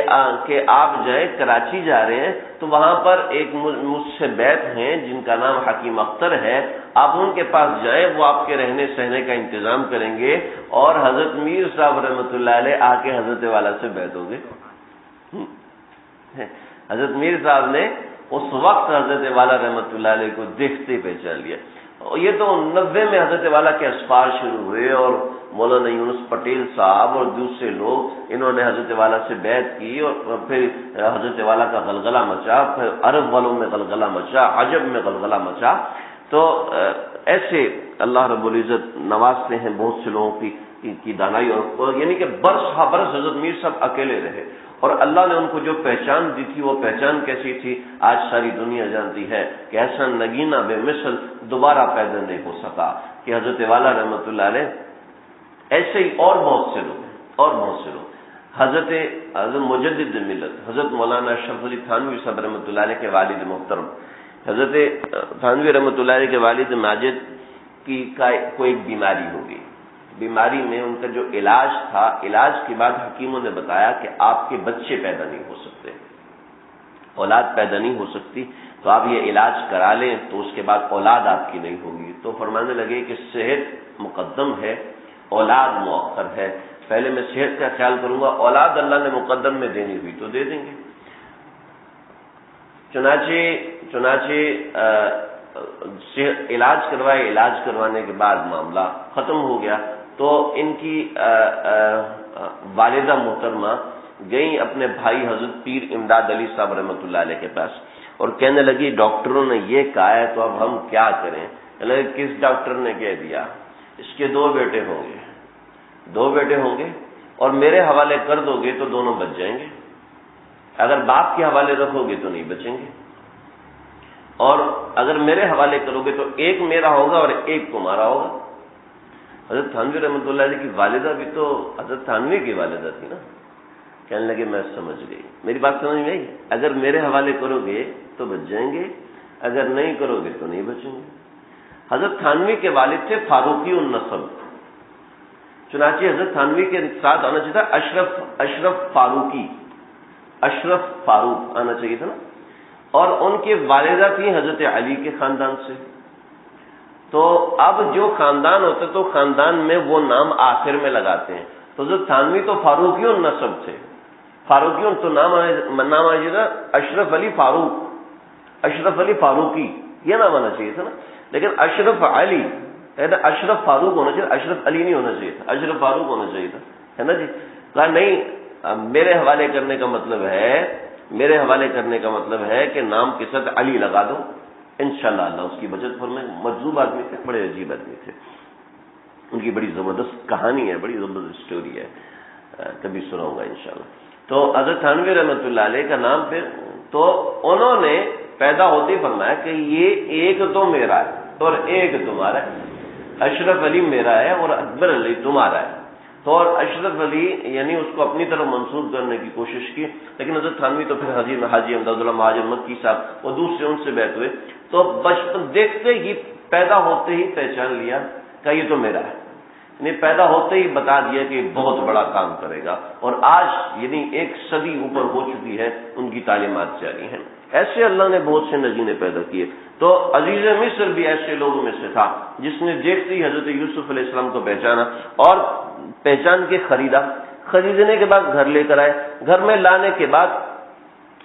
آپ جائیں، کراچی جا رہے ہیں، تو وہاں پر ایک مجھ سے بیعت ہیں جن کا نام حکیم اختر ہے، آپ ان کے پاس جائیں، وہ آپ کے رہنے سہنے کا انتظام کریں گے۔ اور حضرت میر صاحب رحمۃ اللہ علیہ آ کے حضرت والا سے بیعت ہو گئے۔ حضرت میر صاحب نے اس وقت حضرت والا رحمۃ اللہ علیہ کو دیکھتے ہی پہچان لیا۔ یہ تو 90 میں حضرت والا کے اسفار شروع ہوئے اور مولانا یونس پٹیل صاحب اور دوسرے لوگ انہوں نے حضرت والا سے بیعت کی، اور پھر حضرت والا کا غلغلہ مچا، پھر عرب والوں میں غلغلہ مچا، عجب میں غلغلہ مچا۔ تو ایسے اللہ رب العزت نوازتے ہیں بہت سے لوگوں کی دانائی، اور یعنی کہ برس ہا برس حضرت میر صاحب اکیلے رہے، اور اللہ نے ان کو جو پہچان دی تھی وہ پہچان کیسی تھی آج ساری دنیا جانتی ہے کہ ایسا نگینہ بے مثل دوبارہ پیدا نہیں ہو سکا کہ حضرت والا رحمۃ اللہ علیہ۔ ایسے ہی اور بہت سے لوگ حضرت مجدد ملت حضرت مولانا اشرف علی تھانوی صاحب رحمۃ اللہ علیہ کے والد محترم، حضرت تھانوی رحمۃ اللہ علیہ کے والد ماجد کی کوئی بیماری ہوگی، بیماری میں ان کا جو علاج تھا، علاج کے بعد حکیموں نے بتایا کہ آپ کے بچے پیدا نہیں ہو سکتے، اولاد پیدا نہیں ہو سکتی، تو آپ یہ علاج کرا لیں تو اس کے بعد اولاد آپ کی نہیں ہوگی۔ تو فرمانے لگے کہ صحت مقدم ہے، اولاد مؤخر ہے، پہلے میں صحت کا خیال کروں گا، اولاد اللہ نے مقدم میں دینی ہوئی تو دے دیں گے۔ چنانچہ علاج کروائے، علاج کروانے کے بعد معاملہ ختم ہو گیا، تو ان کی والدہ محترمہ گئیں اپنے بھائی حضرت پیر امداد علی صاحب رحمۃ اللہ علیہ کے پاس، اور کہنے لگی ڈاکٹروں نے یہ کہا ہے تو اب ہم کیا کریں؟ کس ڈاکٹر نے کہہ دیا؟ اس کے 2 بیٹے ہوں گے اور میرے حوالے کر دو گے تو دونوں بچ جائیں گے، اگر باپ کے حوالے رکھو گے تو نہیں بچیں گے، اور اگر میرے حوالے کرو گے تو ایک میرا ہوگا اور ایک تمہارا ہوگا۔ حضرت تھانوی رحمۃ اللہ علیہ کی والدہ بھی تو حضرت تھانوی کی والدہ تھی نا۔ کہنے لگے میں سمجھ گئی، میری بات سمجھ میں آئی؟ اگر میرے حوالے کرو گے تو بچ جائیں گے، اگر نہیں کرو گے تو نہیں بچیں گے۔ حضرت تھانوی کے والد تھے فاروقی النسب، چنانچہ حضرت تھانوی کے ساتھ آنا چاہیے تھا اشرف فاروق آنا چاہیے تھا نا، اور ان کی والدہ تھی حضرت علی کے خاندان سے۔ تو اب جو خاندان ہوتا تو خاندان میں وہ نام آخر میں لگاتے ہیں، تو حضرت تھانوی تو فاروقی النسب تھے، فاروقی تو نام آئے تھا اشرف علی فاروقی، یہ نام آنا چاہیے تھا نا، لیکن اشرف علی اشرف فاروق ہونا چاہیے، اشرف علی نہیں ہونا چاہیے تھا، اشرف فاروق ہونا چاہیے تھا، ہے نا جی۔ کہا نہیں، میرے حوالے کرنے کا مطلب ہے کہ نام کے ساتھ علی لگا دو، انشاءاللہ اللہ اس کی بچت فرمائے۔ مجذوب آدمی تھے، بڑے عجیب آدمی تھے، ان کی بڑی زبردست کہانی ہے، بڑی زبردست اسٹوری ہے، کبھی سناؤں گا انشاءاللہ۔ تو حضرت تھانوی رحمۃ اللہ علیہ کا نام پھر تو انہوں نے پیدا ہوتے ہی فرمایا کہ یہ ایک تو میرا ہے اور ایک تمہارا ہے، اشرف علی میرا ہے اور اکبر علی تمہارا ہے۔ تو اور اشرف علی یعنی اس کو اپنی طرف منسوب کرنے کی کوشش کی، لیکن حضرت تھانوی تو پھر حاجی امداد اللہ مہاجر مکی صاحب وہ دوسرے ان سے بیعت ہوئے، تو بچپن دیکھتے ہی پیدا ہوتے ہی پہچان لیا کہ یہ تو میرا ہے، یعنی پیدا ہوتے ہی بتا دیا کہ بہت بڑا کام کرے گا، اور آج یعنی 1 صدی اوپر ہو چکی ہے، ان کی تعلیمات جاری ہیں۔ ایسے اللہ نے بہت سے نگینے پیدا کیے۔ تو عزیز مصر بھی ایسے لوگوں میں سے تھا جس نے دیکھتے ہی حضرت یوسف علیہ السلام کو پہچانا اور پہچان کے خریدا۔ خریدنے کے بعد گھر لے کر آئے، گھر میں لانے کے بعد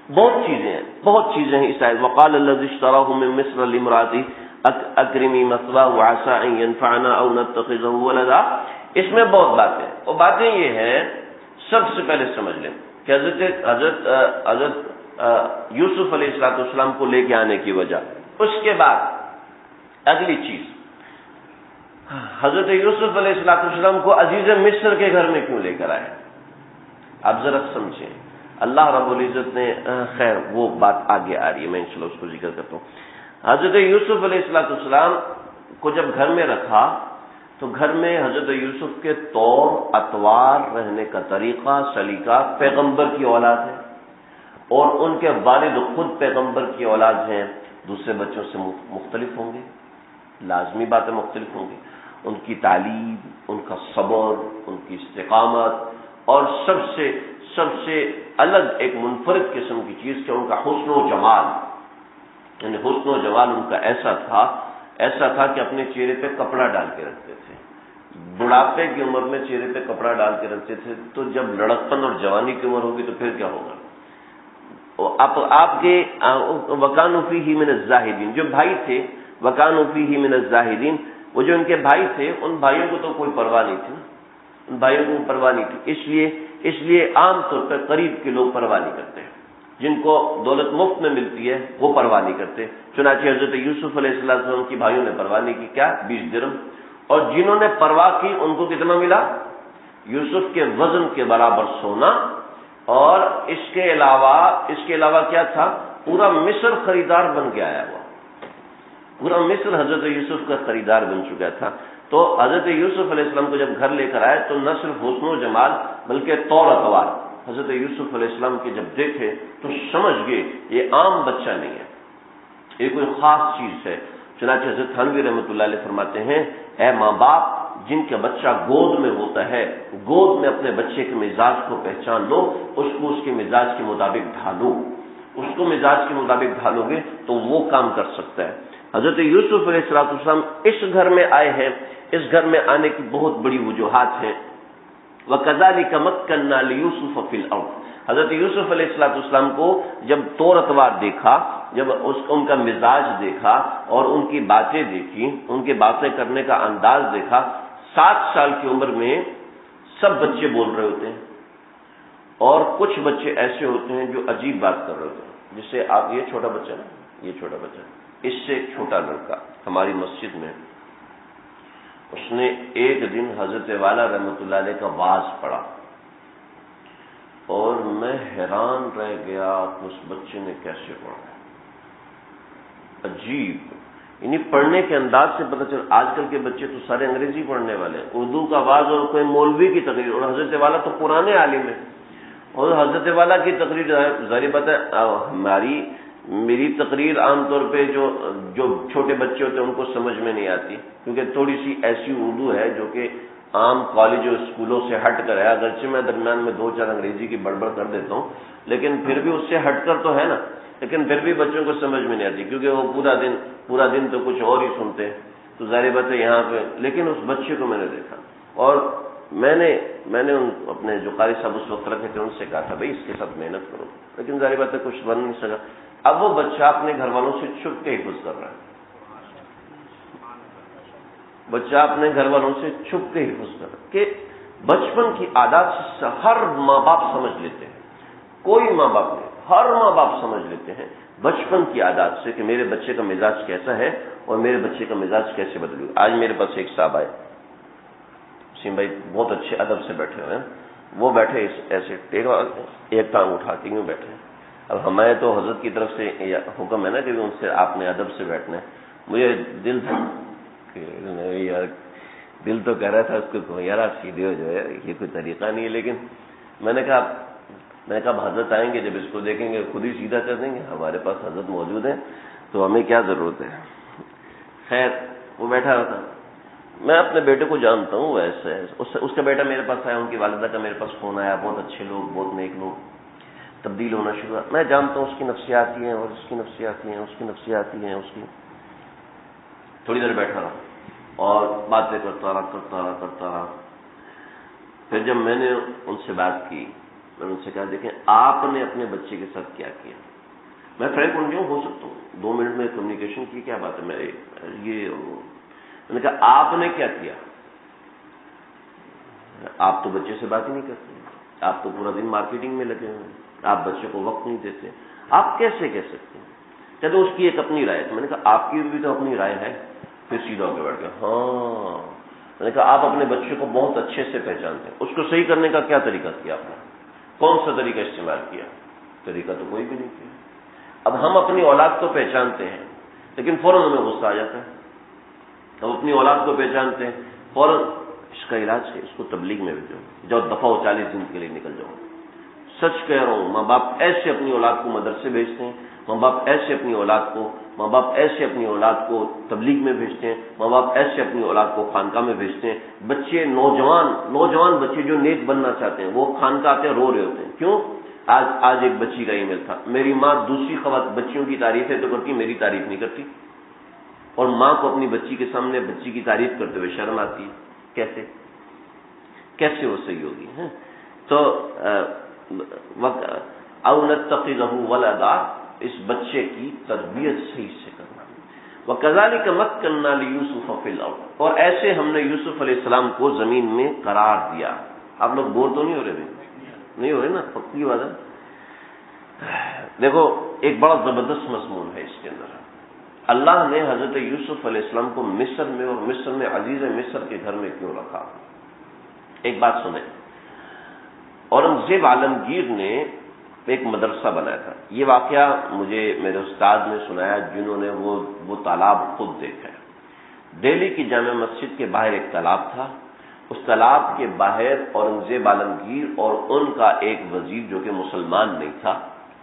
بہت چیزیں ہیں اس آیت وقال الذی اشتراه من مصر لامرأته اکرمی مثواه وعسى ان ينفعنا او نتخذه ولدا۔ اس میں بہت باتیں، اور باتیں یہ ہیں، سب سے پہلے سمجھ لیں کہ حضرت یوسف علیہ السلام کو لے کے آنے کی وجہ، اس کے بعد اگلی چیز حضرت یوسف علیہ السلام کو عزیز مصر کے گھر میں کیوں لے کر آئے؟ آپ ذرا سمجھیں، اللہ رب العزت نے خیر وہ بات آگے آ رہی ہے، میں انشاءاللہ اس کو ذکر کرتا ہوں۔ حضرت یوسف علیہ السلام کو جب گھر میں رکھا تو گھر میں حضرت یوسف کے طور اطوار، رہنے کا طریقہ، سلیقہ پیغمبر کی اولاد ہے، اور ان کے والد خود پیغمبر کی اولاد ہیں، دوسرے بچوں سے مختلف ہوں گے، لازمی باتیں مختلف ہوں گی، ان کی تعلیم، ان کا صبر، ان کی استقامت، اور سب سے الگ ایک منفرد قسم کی چیز کہ ان کا حسن و جمال، یعنی حسن و جمال ان کا ایسا تھا کہ اپنے چہرے پہ کپڑا ڈال کے رکھتے تھے۔ بڑھاپے کی عمر میں چہرے پہ کپڑا ڈال کے رکھتے تھے، تو جب لڑکپن اور جوانی کی عمر ہوگی تو پھر کیا ہوگا؟ آپ کے وکانوا فیہ من الزاہدین، جو بھائی تھے وکانوا فیہ من الزاہدین، وہ جو ان کے بھائی تھے، ان بھائیوں کو تو کوئی پرواہ نہیں تھی نا، ان بھائیوں کو پرواہ نہیں تھی، اس لیے عام طور پر قریب کے لوگ پرواہ نہیں کرتے، جن کو دولت مفت میں ملتی ہے وہ پرواہ نہیں کرتے۔ چنانچہ حضرت یوسف علیہ السلام کی بھائیوں نے پرواہ نہیں کی، کیا 20 درہم، اور جنہوں نے پرواہ کی ان کو کتنا ملا؟ یوسف کے وزن کے برابر سونا، اور اس کے علاوہ کیا تھا؟ پورا مصر خریدار بن کے آیا ہوا، پورا مصر حضرت یوسف کا خریدار بن چکا تھا۔ تو حضرت یوسف علیہ السلام کو جب گھر لے کر آئے تو نہ صرف حسن و جمال بلکہ طور اطوار حضرت یوسف علیہ السلام کے جب دیکھے تو سمجھ گئے یہ عام بچہ نہیں ہے، یہ کوئی خاص چیز ہے۔ چنانچہ حضرت تھانوی رحمۃ اللہ علیہ فرماتے ہیں، اے ماں باپ جن کا بچہ گود میں ہوتا ہے، گود میں اپنے بچے کے مزاج کو پہچان لو، اس کو اس کے مزاج کے مطابق ڈھالو، اس کو مزاج کے مطابق ڈھالو گے تو وہ کام کر سکتا ہے۔ حضرت یوسف علیہ السلام اس گھر میں آئے ہیں، اس گھر میں آنے کی بہت بڑی وجوہات ہیں۔ وَكَذَلِكَ مَكَّنَّا لِيُوسُفَ فِي الْأَرْضِ، حضرت یوسف علیہ السلام کو جب طور اطوار دیکھا، جب ان کا مزاج دیکھا اور ان کی باتیں دیکھی، ان کے باتیں کرنے کا انداز دیکھا، 7 سال کی عمر میں سب بچے بول رہے ہوتے ہیں، اور کچھ بچے ایسے ہوتے ہیں جو عجیب بات کر رہے ہوتے ہیں، جس سے آپ یہ چھوٹا بچہ نا، یہ چھوٹا بچہ، اس سے ایک چھوٹا لڑکا ہماری مسجد میں، اس نے ایک دن حضرت والا رحمۃ اللہ علیہ کا واعظ پڑھا، اور میں حیران رہ گیا کہ اس بچے نے کیسے پڑھا، عجیب، یعنی پڑھنے کے انداز سے پتہ چل۔ آج کل کے بچے تو سارے انگریزی پڑھنے والے ہیں، اردو کا واعظ اور کوئی مولوی کی تقریر، اور حضرت والا تو پرانے عالم ہے، اور حضرت والا کی تقریر ظاہر بات ہے، میری تقریر عام طور پہ جو چھوٹے بچے ہوتے ہیں ان کو سمجھ میں نہیں آتی، کیونکہ تھوڑی سی ایسی اردو ہے جو کہ عام کالج اور اسکولوں سے ہٹ کر ہے، اگرچہ میں درمیان میں 2-4 انگریزی کی بڑبڑ کر دیتا ہوں، لیکن پھر بھی اس سے ہٹ کر تو ہے نا، لیکن پھر بھی بچوں کو سمجھ میں نہیں آتی، کیونکہ وہ پورا دن تو کچھ اور ہی سنتے ہیں، تو ظاہر بات ہے یہاں پہ۔ لیکن اس بچے کو میں نے دیکھا، اور میں نے اپنے جو قاری صاحب اس وقت رکھے تھے ان سے کہا تھا بھائی اس کے ساتھ محنت کرو، لیکن ظاہر بات ہے کچھ بن نہیں سکا۔ اب وہ بچہ اپنے گھر والوں سے چھپ کے حفظ کر رہا ہے، بچہ اپنے گھر والوں سے چھپ کے حفظ کر رہا ہے، کہ بچپن کی عادات سے ہر ماں باپ سمجھ لیتے ہیں، کوئی ماں باپ نہیں، ہر ماں باپ سمجھ لیتے ہیں بچپن کی عادات سے کہ میرے بچے کا مزاج کیسا ہے اور میرے بچے کا مزاج کیسے بدلے گا۔ آج میرے پاس ایک صاحب آئے، وسیم بھائی بہت اچھے ادب سے بیٹھے ہوئے ہیں، وہ بیٹھے ایسے ایک ٹانگ اٹھا کے یوں بیٹھے۔ اب ہمیں تو حضرت کی طرف سے حکم ہے نا کہ ان سے آپ نے ادب سے بیٹھنا ہے۔ مجھے دل تھا کہ یار، دل تو کہہ رہا تھا اس کو یار آپ سیدھے ہو جائے، یہ کوئی طریقہ نہیں ہے، لیکن میں نے کہا حضرت آئیں گے جب اس کو دیکھیں گے خود ہی سیدھا کر دیں گے، ہمارے پاس حضرت موجود ہیں تو ہمیں کیا ضرورت ہے۔ خیر وہ بیٹھا رہا تھا، میں اپنے بیٹے کو جانتا ہوں، ویسے اس کا بیٹا میرے پاس آیا، ان کی والدہ کا میرے پاس فون آیا، بہت اچھے لوگ، بہت نیک لوگ، تبدیل ہونا شروع ہوا۔ میں جانتا ہوں اس کی نفسیاتی ہیں اور اس کی نفسیاتی ہیں، اس کی نفسیاتی ہیں، اس کی۔ تھوڑی دیر بیٹھا رہا اور باتیں کرتا رہا۔ پھر جب میں نے ان سے بات کی، میں نے ان سے کہا دیکھیں آپ نے اپنے بچے کے ساتھ کیا کیا؟ میں فرینک ہو سکتا ہوں، 2 منٹ میں کمیونیکیشن کی کیا بات ہے، میں نے کہا آپ نے کیا کیا؟ آپ تو بچے سے بات ہی نہیں کرتے، آپ تو پورا دن مارکیٹنگ میں لگے ہوئے ہیں، آپ بچے کو وقت نہیں دیتے، آپ کیسے کہہ سکتے ہیں؟ کہتے اس کی ایک اپنی رائے ہے۔ میں نے کہا آپ کی بھی تو اپنی رائے ہے؟ پھر سیدھا ہو کے بیٹھ گیا۔ ہاں، میں نے کہا آپ اپنے بچے کو بہت اچھے سے پہچانتے ہیں، اس کو صحیح کرنے کا کیا طریقہ کیا آپ نے؟ کون سا طریقہ استعمال کیا؟ طریقہ تو کوئی بھی نہیں کیا۔ اب ہم اپنی اولاد کو پہچانتے ہیں لیکن فوراً ہمیں غصہ آ جاتا ہے۔ ہم اپنی اولاد کو پہچانتے ہیں، فوراً اس کا علاج ہے، اس کو تبلیغ میں بھیجو، جاؤ دفعہ ہو 40 دن کے لیے نکل جاؤ۔ سچ کہہ رہا ہوں، ماں باپ ایسے اپنی اولاد کو مدرسے بھیجتے ہیں، ماں باپ ایسے اپنی اولاد کو تبلیغ میں بھیجتے ہیں، ماں باپ ایسے اپنی اولاد کو خانقاہ میں بھیجتے ہیں۔ بچے نوجوان بچے جو نیک بننا چاہتے ہیں وہ خانقاہ آتے ہیں، رو رہے ہوتے ہیں۔ کیوں؟ آج ایک بچی کا ای میل تھا، میری ماں دوسری بچیوں کی تعریفیں تو کرتی، میری تعریف نہیں کرتی، اور ماں کو اپنی بچی کے سامنے بچی کی تعریف کرتے ہوئے شرم آتی ہے۔ کیسے وہ صحیح ہوگی؟ تو او نتخذہ ولدا، اس بچے کی تربیت صحیح سے کرنا۔ وَكَذَلِكَ مَكَّنَّا لِيُوسُفَ فِي الْأَرْضِ، اور ایسے ہم نے یوسف علیہ السلام کو زمین میں قرار دیا۔ آپ لوگ بور تو نہیں ہو رہے؟ نہیں ہو رہے نا؟ پکی بات ہے۔ دیکھو ایک بڑا زبردست مضمون ہے اس کے اندر۔ اللہ نے حضرت یوسف علیہ السلام کو مصر میں اور مصر میں عزیز مصر کے گھر میں کیوں رکھا؟ ایک بات سنیں، اورنگزیب عالمگیر نے ایک مدرسہ بنایا تھا۔ یہ واقعہ مجھے میرے استاد نے سنایا جنہوں نے وہ تالاب خود دیکھا ہے۔ دہلی کی جامع مسجد کے باہر ایک تالاب تھا، اس تالاب کے باہر اورنگزیب عالمگیر اور ان کا ایک وزیر جو کہ مسلمان نہیں تھا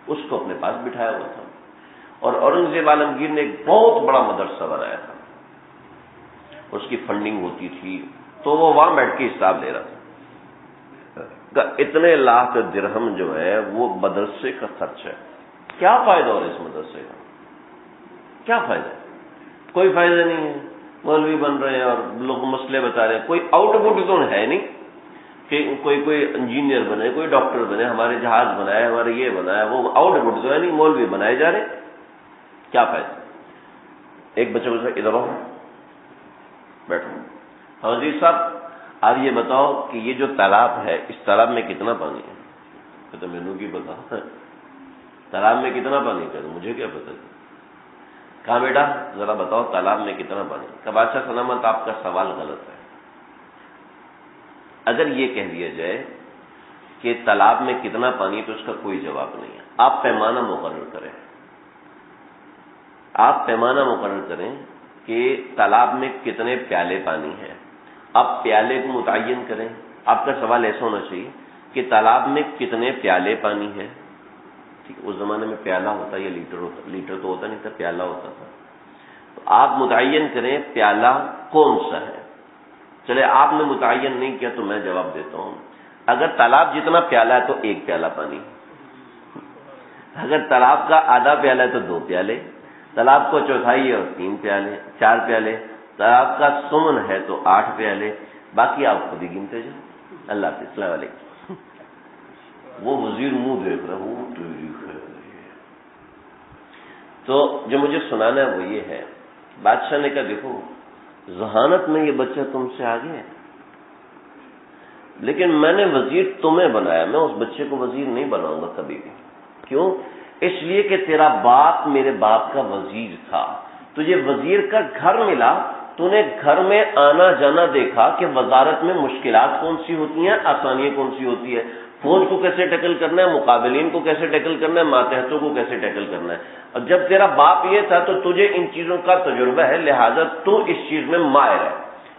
اس کو اپنے پاس بٹھایا ہوا تھا، اور اورنگزیب عالمگیر نے ایک بہت بڑا مدرسہ بنایا تھا، اس کی فنڈنگ ہوتی تھی، تو وہ وہاں بیٹھ کے حساب لے رہا تھا۔ اتنے لاکھ درہم جو ہے وہ مدرسے کا خرچ ہے۔ کیا فائدہ ہو رہا ہے اس مدرسے کا؟ کیا فائدہ ہے؟ کوئی فائدہ نہیں ہے۔ مولوی بن رہے ہیں اور لوگ مسئلے بتا رہے ہیں، کوئی آؤٹ پٹ تو ہے نہیں کہ کوئی انجینئر بنے، کوئی ڈاکٹر بنے، ہمارے جہاز بنائے، ہمارے یہ بنایا، وہ آؤٹ پٹ تو ہے نہیں، مولوی بنائے جا رہے، کیا فائدہ؟ ایک بچے کو ادھر آؤ، بیٹھو، حضرت صاحب آپ یہ بتاؤ کہ یہ جو تالاب ہے اس تالاب میں کتنا پانی ہے؟ تو مینو کی پتا، تالاب میں کتنا پانی ہے؟ مجھے کیا پتا؟ کہاں بیٹا ذرا بتاؤ تالاب میں کتنا پانی؟ کہ بادشاہ سلامت آپ کا سوال غلط ہے۔ اگر یہ کہہ دیا جائے کہ تالاب میں کتنا پانی تو اس کا کوئی جواب نہیں ہے۔ آپ پیمانہ مقرر کریں، آپ پیمانہ مقرر کریں کہ تالاب میں کتنے پیالے پانی ہیں، آپ پیالے کو متعین کریں۔ آپ کا سوال ایسا ہونا چاہیے کہ تالاب میں کتنے پیالے پانی ہیں، ٹھیک، اس زمانے میں پیالہ ہوتا یا لیٹر ہوتا، لیٹر تو ہوتا نہیں تھا، پیالہ ہوتا تھا، تو آپ متعین کریں پیالہ کون سا ہے۔ چلے آپ نے متعین نہیں کیا تو میں جواب دیتا ہوں، اگر تالاب جتنا پیالہ ہے تو 1 پیالہ پانی، اگر تالاب کا آدھا پیالہ ہے تو 2 پیالے، تالاب کو چوتھائی ہے اور 3 پیالے، 4 پیالے، تالاب کا سمن ہے تو 8 پیالے، باقی آپ خود ہی گنتے جائیں۔ اللہ حافظ، السلام علیکم۔ وہ وزیر منہ دیکھ رہا ہوں، تو جو مجھے سنانا ہے وہ یہ ہے، بادشاہ نے کہا دیکھو ذہانت میں یہ بچہ تم سے آگے ہے، لیکن میں نے وزیر تمہیں بنایا، میں اس بچے کو وزیر نہیں بناؤں گا کبھی بھی۔ کیوں؟ اس لیے کہ تیرا باپ میرے باپ کا وزیر تھا، تجھے وزیر کا گھر ملا، تو نے گھر میں آنا جانا دیکھا کہ وزارت میں مشکلات کون سی ہوتی ہیں، آسانیاں کون سی ہوتی ہے، فوج کو کیسے ٹیکل کرنا ہے، مقابلین کو کیسے ٹیکل کرنا ہے، ماتحتوں کو کیسے ٹیکل کرنا ہے۔ اور جب تیرا باپ یہ تھا تو تجھے ان چیزوں کا تجربہ ہے، لہذا تو اس چیز میں ماہر ہے،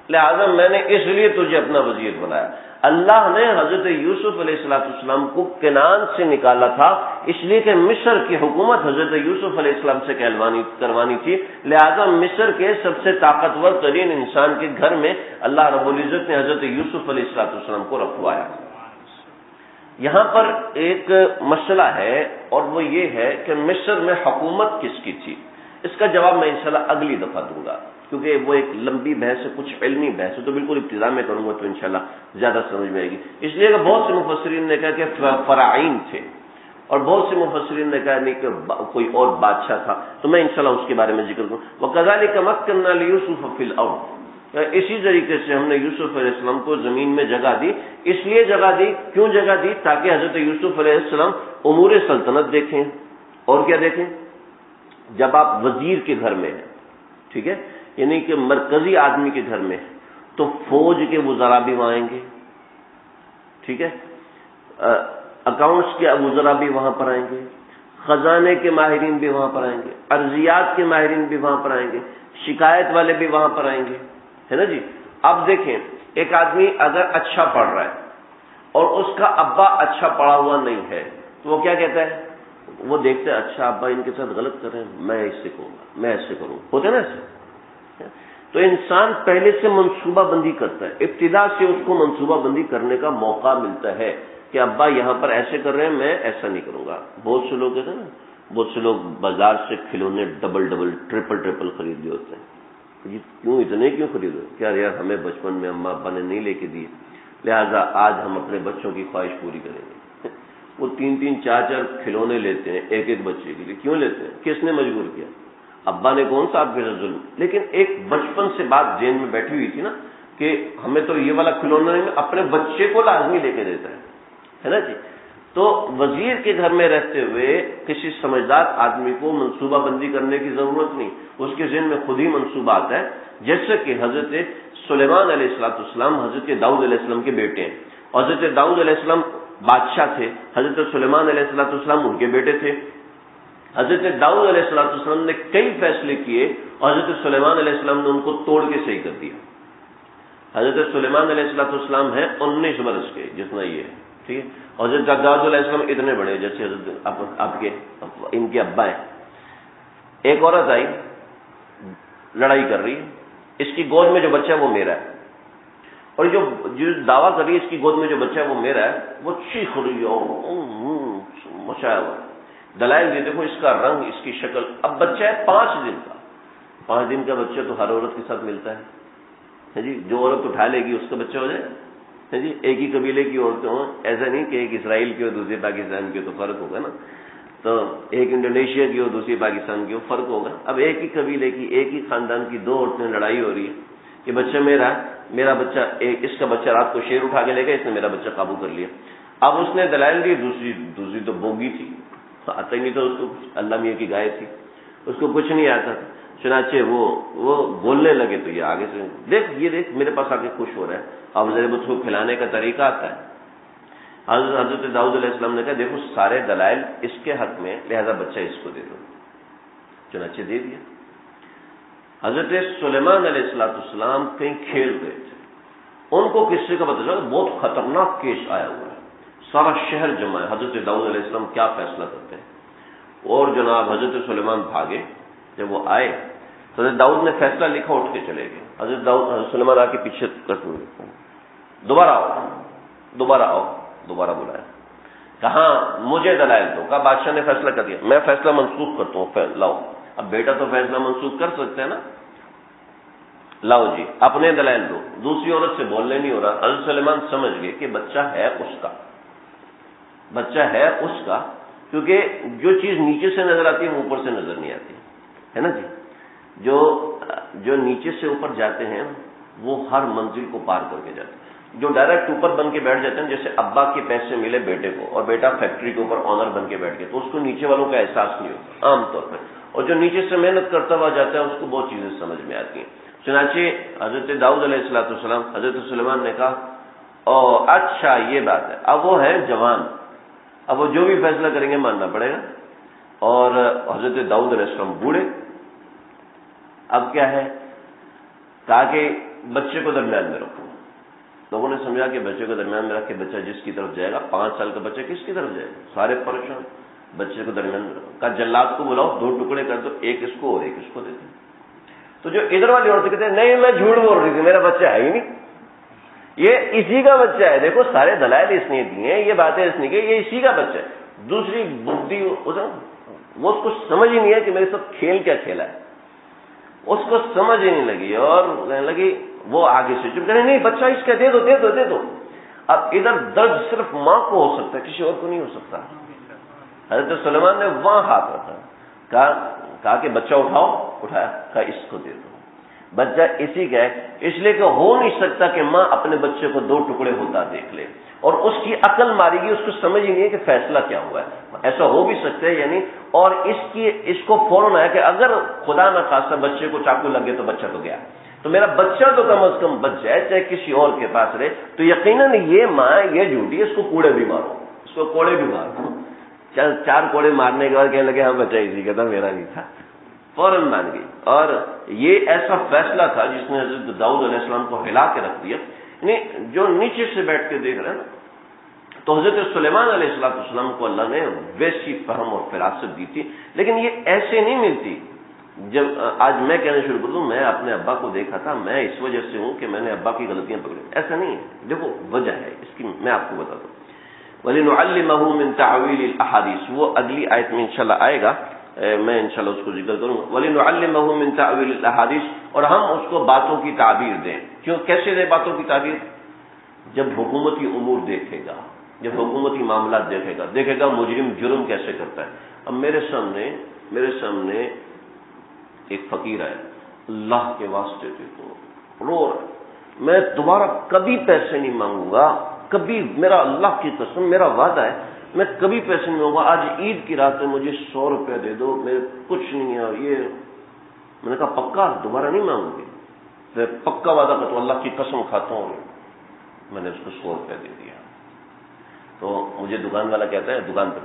لہذا میں نے اس لیے تجھے اپنا وزیر بنایا۔ اللہ نے حضرت یوسف علیہ السلام کو کنعان سے نکالا تھا اس لیے کہ مصر کی حکومت حضرت یوسف علیہ السلام سے کروانی تھی، لہذا مصر کے سب سے طاقتور ترین انسان کے گھر میں اللہ رب العزت نے حضرت یوسف علیہ السلام کو رکھوایا۔ یہاں پر ایک مسئلہ ہے اور وہ یہ ہے کہ مصر میں حکومت کس کی تھی؟ اس کا جواب میں انشاءاللہ اگلی دفعہ دوں گا، کیونکہ وہ ایک لمبی بحث ہے، کچھ علمی بحث ہے، تو بالکل ابتدا میں کروں گا تو انشاءاللہ زیادہ سمجھ میں آئے گی۔ اس لیے کہ بہت سے مفسرین نے کہا کہ فراعین تھے اور بہت سے مفسرین نے کہا نہیں کہ کوئی اور بادشاہ تھا، تو میں انشاءاللہ اس کے بارے میں ذکر کروں۔ وَكَذَلِكَ مَكَّنَّا لِيُوسُفَ فِي الْأَرْضِ، اسی طریقے سے ہم نے یوسف علیہ السلام کو زمین میں جگہ دی، اس لیے جگہ دی، کیوں جگہ دی؟ تاکہ حضرت یوسف علیہ السلام امور سلطنت دیکھیں۔ اور کیا دیکھیں؟ جب آپ وزیر کے گھر میں ہیں، ٹھیک ہے، یعنی کہ مرکزی آدمی کے گھر میں تو فوج کے وزراء بھی وہاں آئیں گے، ٹھیک ہے، اکاؤنٹس کے وزراء بھی وہاں پر آئیں گے، خزانے کے ماہرین بھی وہاں پر آئیں گے، ارضیات کے ماہرین بھی وہاں پر آئیں گے، شکایت والے بھی وہاں پر آئیں گے، ہے نا جی۔ اب دیکھیں، ایک آدمی اگر اچھا پڑھ رہا ہے اور اس کا ابا اچھا پڑھا ہوا نہیں ہے تو وہ کیا کہتا ہے؟ وہ دیکھتے ہیں اچھا ابا ان کے ساتھ غلط کر رہے ہیں، میں اس سے کہوں گا، میں ایسے کروں، ہوتے نا ایسے۔ تو انسان پہلے سے منصوبہ بندی کرتا ہے، ابتدا سے اس کو منصوبہ بندی کرنے کا موقع ملتا ہے کہ ابا یہاں پر ایسے کر رہے ہیں، میں ایسا نہیں کروں گا۔ بہت سے لوگ کہتے ہیں نا، بہت سے لوگ بازار سے کھلونے ڈبل ٹرپل خرید لیے ہوتے ہیں، یہ کیوں اتنے کیوں خریدو؟ کیا یار ہمیں بچپن میں اماں ابا نے نہیں لے کے دیے، لہذا آج ہم اپنے بچوں کی خواہش پوری کریں گے۔ وہ 3 4 کھلونے لیتے ہیں ایک بچے کے لیے، کیوں لیتے ہیں؟ کس نے مجبور کیا؟ ابا نے کون سا آپ کے ظلم؟ لیکن ایک بچپن سے بات ذہن میں بیٹھی ہوئی تھی نا کہ ہمیں تو یہ والا کھلونا نہیں، اپنے بچے کو لازمی لے کے دیتا ہے نا جی۔ تو وزیر کے گھر میں رہتے ہوئے کسی سمجھدار آدمی کو منصوبہ بندی کرنے کی ضرورت نہیں، اس کے ذہن میں خود ہی منصوبہ آتا ہے۔ جیسے کہ حضرت سلیمان علیہ السلام حضرت داؤد علیہ السلام کے بیٹے ہیں، حضرت داؤد علیہ السلام بادشاہ تھے، حضرت سلیمان علیہ السلام ان کے بیٹے تھے۔ حضرت داؤد علیہ السلام نے کئی فیصلے کیے اور حضرت سلیمان علیہ السلام نے ان کو توڑ کے صحیح کر دیا۔ حضرت سلیمان علیہ السلام ہیں 19 برس کے، جتنا یہ ہے، ٹھیک ہے، اور حضرت داؤد علیہ السلام اتنے بڑے جیسے حضرت آپ کے ان کے ابا ہیں۔ ایک عورت آئی، لڑائی کر رہی ہے، اس کی گود میں جو بچہ ہے وہ میرا ہے، اور جو دعویٰ کر رہی ہے اس کی گود میں جو بچہ ہے وہ میرا ہے، وہ چیخ رہی ہے، مچایا ہوا، دلائل دی، دیکھو اس کا رنگ، اس کی شکل۔ اب بچہ ہے 5 دن کا، 5 دن کا بچہ تو ہر عورت کے ساتھ ملتا ہے جی، جو عورت اٹھا لے گی اس کا بچہ ہو جائے ہے جی۔ ایک ہی قبیلے کی عورتیں ہوں، ایسا نہیں کہ ایک اسرائیل کی اور دوسری پاکستان کی، تو فرق ہوگا نا، تو ایک انڈونیشیا کی اور دوسری پاکستان کی، وہ فرق ہوگا۔ اب ایک ہی قبیلے کی، ایک ہی خاندان کی 2 عورتیں لڑائی ہو رہی ہے کہ بچہ میرا بچہ، اس کا بچہ رات کو شیر اٹھا کے لے گیا، اس نے میرا بچہ قابو کر لیا۔ اب اس نے دلائل دی، دوسری تو بوگی تھی، آتا ہی نہیں تھا اس کو، اللہ میاں کی گائے تھی، اس کو کچھ نہیں آتا، چنانچہ وہ بولنے لگے تو یہ آگے سے دیکھ میرے پاس آ کے خوش ہو رہا ہے، اب ذرا اس کو کھلانے کا طریقہ آتا ہے۔ حضرت داؤد علیہ السلام نے کہا دیکھو سارے دلائل اس کے حق میں، لہذا بچہ اس کو دے دو، چنانچہ دے دیا۔ حضرت سلیمان علیہ السلام کہیں کھیل گئے تھے، ان کو قصے کا پتہ چلا بہت خطرناک کیس آیا ہوا ہے، سارا شہر جمع ہے، حضرت داؤد علیہ السلام کیا فیصلہ کرتے ہیں؟ اور جناب حضرت سلیمان بھاگے، جب وہ آئے حضرت داؤد نے فیصلہ لکھا، اٹھ کے چلے گئے۔ حضرت سلیمان آ کے پیچھے کٹ ہوئے، دوبارہ آؤ، دوبارہ بلایا، کہاں مجھے دلائل دو، کہا بادشاہ نے فیصلہ کر دیا، میں فیصلہ منسوخ کرتا ہوں، لاؤ۔ اب بیٹا تو فیصلہ منسوخ کر سکتا ہے نا، لاؤ جی اپنے دلائل دو، دوسری عورت سے بولنے نہیں ہو رہا۔ حضرت سلیمان سمجھ گئے کہ بچہ ہے اس کا، کیونکہ جو چیز نیچے سے نظر آتی ہے وہ اوپر سے نظر نہیں آتی ہے نا جی۔ جو نیچے سے اوپر جاتے ہیں وہ ہر منزل کو پار کر کے جاتے ہیں، جو ڈائریکٹ اوپر بن کے بیٹھ جاتے ہیں، جیسے ابا کے پیسے ملے بیٹے کو اور بیٹا فیکٹری کے اوپر آنر بن کے بیٹھ گیا، تو اس کو نیچے والوں کا احساس نہیں ہوتا عام طور پہ، اور جو نیچے سے محنت کرتا ہوا جاتا ہے اس کو بہت چیزیں سمجھ میں آتی ہیں۔ چنانچہ حضرت داؤد علیہ السلام حضرت سلیمان نے کہا اچھا یہ بات ہے، اب وہ ہے جوان، اب وہ جو بھی فیصلہ کریں گے ماننا پڑے گا، اور حضرت داؤد علیہ السلام بوڑھے، اب کیا ہے، کہا کہ بچے کو درمیان میں رکھو، لوگوں نے سمجھا کہ بچے کو درمیان میں رکھ کے بچہ جس کی طرف جائے گا، 5 سال کا بچہ کس کی طرف جائے گا؟ سارے پریشان، بچے کو درمیان میں رکھو، کہا جلاد کو بلاؤ، 2 ٹکڑے کر دو، ایک اس کو اور ایک اس کو دے دو۔ تو جو ادھر والی عورتیں کہتے ہیں نہیں میں جھوٹ بول رہی تھی، میرا بچہ ہے ہی نہیں، یہ اسی کا بچہ ہے، دیکھو سارے دلائل اس نے دیے ہیں، یہ باتیں اس نے کی، یہ اسی کا بچہ ہے۔ دوسری بدھی وہ اس کو سمجھ ہی نہیں ہے کہ میرے ساتھ کھیل کیا کھیلا ہے، اس کو سمجھ ہی نہیں لگی، اور کہنے لگی وہ آگے سے چپ کرے نہیں بچہ اس کا دے دو دے دو دے دو۔ اب ادھر درد صرف ماں کو ہو سکتا ہے، کسی اور کو نہیں ہو سکتا۔ حضرت سلیمان نے وہاں ہاتھ رکھا، کہا کہ بچہ اٹھاؤ، اٹھایا، کہا اس کو دے دو، بچہ اسی کا ہے، اس لیے کہ ہو نہیں سکتا کہ ماں اپنے بچے کو 2 ٹکڑے ہوتا دیکھ لے اور اس کی عقل ماری گی، اس کو سمجھ ہی نہیں ہے کہ فیصلہ کیا ہوا ہے۔ ایسا ہو بھی سکتا ہے یعنی، اور اس کو فوراً ہے کہ اگر خدا نہ خواستہ بچے کو چاقو لگے تو بچہ تو گیا، تو میرا بچہ تو کم از کم بچ جائے، چاہے کسی اور کے پاس رہے۔ تو یقیناً یہ ماں یہ جھوٹی، اس کو کوڑے بھی مارو، اس کو کوڑے بھی مارو۔ 4 کوڑے مارنے کے بعد کہنے لگے ہاں بچہ اسی کا تھا، میرا نہیں تھا، فوراً مان گئی۔ اور یہ ایسا فیصلہ تھا جس نے حضرت داؤد علیہ السلام کو ہلا کے رکھ دیا، یعنی جو نیچے سے بیٹھ کے دیکھ رہے ہیں نا، تو حضرت سلیمان علیہ السلام کو اللہ نے ویسی فہم اور فراست دی تھی، لیکن یہ ایسے نہیں ملتی۔ جب آج میں کہنا شروع کر دوں میں اپنے ابا کو دیکھا تھا، میں اس وجہ سے ہوں کہ میں نے ابا کی غلطیاں پکڑی، ایسا نہیں ہے۔ دیکھو وجہ ہے اس کی، میں آپ کو بتا دوں۔ وَلِنُعَلِّمَهُ مِن تَعْوِيلِ الْأَحَادِيثِ، وہ اگلی آیت میں انشاءاللہ آئے گا، میں انشاءاللہ اس کو ذکر کروں گا۔ وَلِنُعَلِّمَهُ مِن تَعْوِيلِ الْأَحَادِيثِ، اور ہم اس کو باتوں کی تعبیر دیں۔ کیوں کیسے دیں باتوں کی تعبیر؟ جب حکومتی امور دیکھے گا، جب حکومتی معاملات دیکھے گا مجرم جرم کیسے کرتا ہے۔ اب میرے سامنے ایک فقیر ہے، اللہ کے واسطے دے دو، رو رہا ہے، میں دوبارہ کبھی پیسے نہیں مانگوں گا، کبھی، میرا اللہ کی قسم میرا وعدہ ہے میں کبھی پیسے نہیں مانگوں گا، آج عید کی رات میں مجھے 100 روپے دے دو، میرے کچھ نہیں ہے۔ یہ میں نے کہا پکا دوبارہ نہیں مانگوں گی؟ میں پکا وعدہ کرتا ہوں، اللہ کی قسم کھاتا ہوں۔ میں نے اس کو 100 روپے دے دیا۔ تو مجھے دکان والا کہتا ہے دکان پہ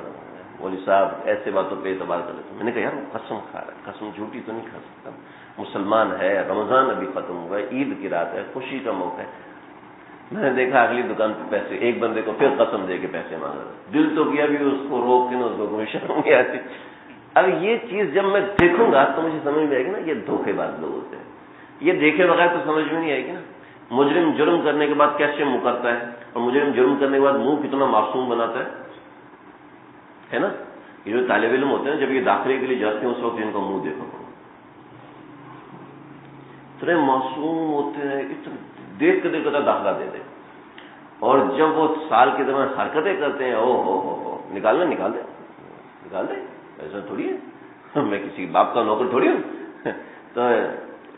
مولوی صاحب ایسے باتوں پہ اعتبار کر لیتے، میں نے کہا یار وہ قسم کھا رہا ہے، قسم جھوٹی تو نہیں کھا سکتا، مسلمان ہے، رمضان ابھی ختم ہوا ہے، عید کی رات ہے، خوشی کا موقع ہے۔ میں نے دیکھا اگلی دکان پہ پیسے، ایک بندے کو پھر قسم دے کے پیسے مانگ رہا، دل تو کیا بھی اس کو روک کے نا، اس کو کوئی شرم نہیں آتی۔ اب یہ چیز جب میں دیکھوں گا تو مجھے سمجھ میں آئے گی نا یہ دھوکے باز لوگ ہوتے ہیں، یہ دیکھے بغیر تو سمجھ میں نہیں آئے گی نا۔ مجرم جرم کرنے کے بعد کیسے منہ کرتا ہے، اور مجرم جرم کرنے کے بعد منہ کتنا معصوم بناتا ہے نا۔ یہ جو طالب علم ہوتے ہیں جب یہ داخلے کے لیے جاتے ہیں اس وقت ان کا منہ دیکھو، اتنے معصوم ہوتے ہیں، اتنے دیکھ کے دیکھتا داخلہ دے دے، اور جب وہ سال کے دوران حرکتیں کرتے ہیں او ہو نکال دے، ایسا تھوڑی ہے، میں کسی باپ کا نوکر تھوڑی ہوں۔ تو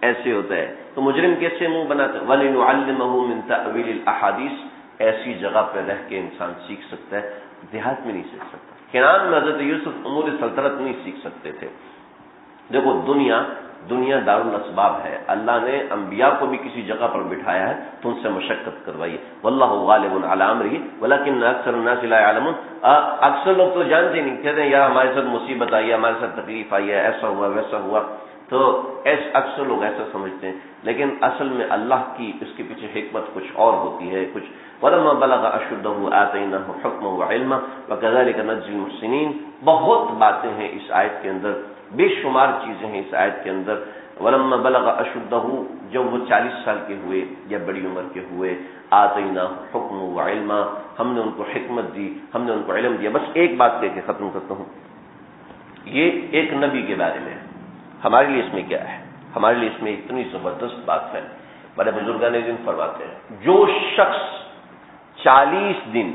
ایسے ہوتا ہے۔ تو مجرم کیسے منہ بناتا ہے؟ وَلِنُعَلِّمَهُ مِن تَأْوِيلِ الْأَحَادِيثِ، ایسی جگہ پہ رہ کے انسان سیکھ سکتا ہے، دیہات میں نہیں سیکھ سکتا۔ کنعان میں حضرت یوسف امور سلطنت نہیں سیکھ سکتے تھے۔ دیکھو دنیا دارالاسباب ہے، اللہ نے انبیاء کو بھی کسی جگہ پر بٹھایا ہے تو ان سے مشقت کروائی ہے۔ واللہ غالب علی امرہ ولکن اکثر الناس لا یعلمون، اکثر لوگ تو جانتے نہیں، کہتے ہیں یار ہمارے ساتھ مصیبت آئی ہے، ہمارے ساتھ تکلیف آئی ہے، ایسا ہوا ویسا ہوا، تو اکثر لوگ ایسا سمجھتے ہیں، لیکن اصل میں اللہ کی اس کے پیچھے حکمت کچھ اور ہوتی ہے۔ کچھ وَلَمَّا بَلَغَ أَشُدَّهُ آتَيْنَاهُ حُكْمًا وَعِلْمًا وَكَذَلِكَ نَجْزِي الْمُحْسِنِينَ۔ بہت باتیں ہیں اس آیت کے اندر، بے شمار چیزیں ہیں اس آیت کے اندر۔ وَلَمَّا بَلَغَ أَشُدَّهُ، جب وہ 40 سال کے ہوئے یا بڑی عمر کے ہوئے، آتَيْنَاهُ حُكْمًا وَعِلْمًا، ہم نے ان کو حکمت دی، ہم نے ان کو علم دیا۔ بس ایک بات کہہ کے ختم کرتا ہوں، یہ ایک نبی کے بارے میں ہے، ہمارے لیے اس میں کیا ہے؟ ہمارے لیے اس میں اتنی زبردست بات ہے، بڑے بزرگان دین فرماتے ہیں جو شخص 40 دن،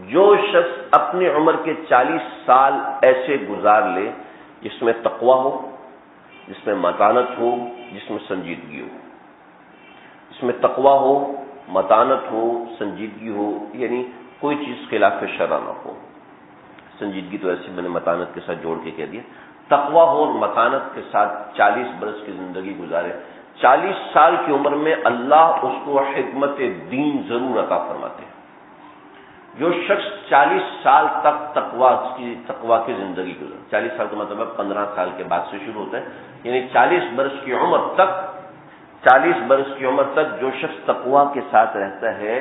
جو شخص اپنی عمر کے 40 سال ایسے گزار لے جس میں تقویٰ ہو، جس میں متانت ہو، جس میں سنجیدگی ہو، جس میں تقویٰ ہو، متانت ہو، سنجیدگی ہو، یعنی کوئی چیز خلاف شرع نہ ہو۔ سنجیدگی تو ایسے میں نے متانت کے ساتھ جوڑ کے کہہ دیا، تقویٰ ہو اور متانت کے ساتھ 40 برس کی زندگی گزارے، 40 سال کی عمر میں اللہ اس کو حکمت دین ضرور عطا فرماتے ہیں۔ جو شخص 40 سال تک تقویٰ کی زندگی گزارے، 40 سال کا مطلب 15 سال کے بعد سے شروع ہوتا ہے، یعنی 40 برس کی عمر تک 40 برس کی عمر تک جو شخص تقوی کے ساتھ رہتا ہے،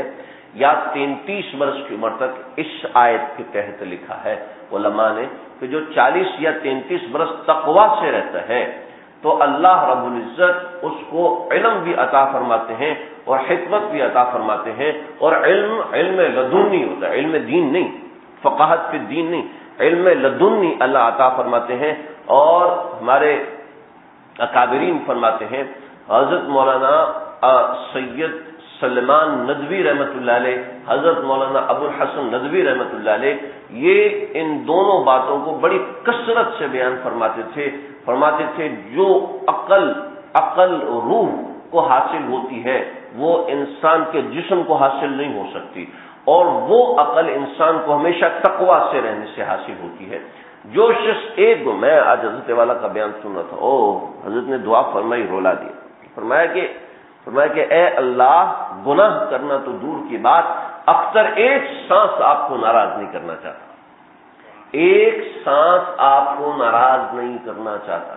یا 33 برس کی عمر تک اس آیت کے تحت لکھا ہے علماء نے کہ جو 40 یا 33 برس تقوی سے رہتا ہے تو اللہ رب العزت اس کو علم بھی عطا فرماتے ہیں اور حکمت بھی عطا فرماتے ہیں، اور علم لدنی ہوتا ہے، علم دین نہیں، فقاہت فی الدین نہیں، علم لدنی اللہ عطا فرماتے ہیں۔ اور ہمارے اکابرین فرماتے ہیں، حضرت مولانا سید سلمان ندوی رحمۃ اللہ علیہ، حضرت مولانا ابو الحسن ندوی رحمۃ اللہ علیہ، یہ ان دونوں باتوں کو بڑی کثرت سے بیان فرماتے تھے جو عقل روح کو حاصل ہوتی ہے وہ انسان کے جسم کو حاصل نہیں ہو سکتی، اور وہ عقل انسان کو ہمیشہ تقوی سے رہنے سے حاصل ہوتی ہے۔ جو شخص میں آج حضرت والا کا بیان سن رہا تھا، حضرت نے دعا فرمائی، رولا دیا، فرمایا کہ اے اللہ، گناہ کرنا تو دور کی بات، اکثر ایک سانس آپ کو ناراض نہیں کرنا چاہتا، ایک سانس آپ کو ناراض نہیں کرنا چاہتا۔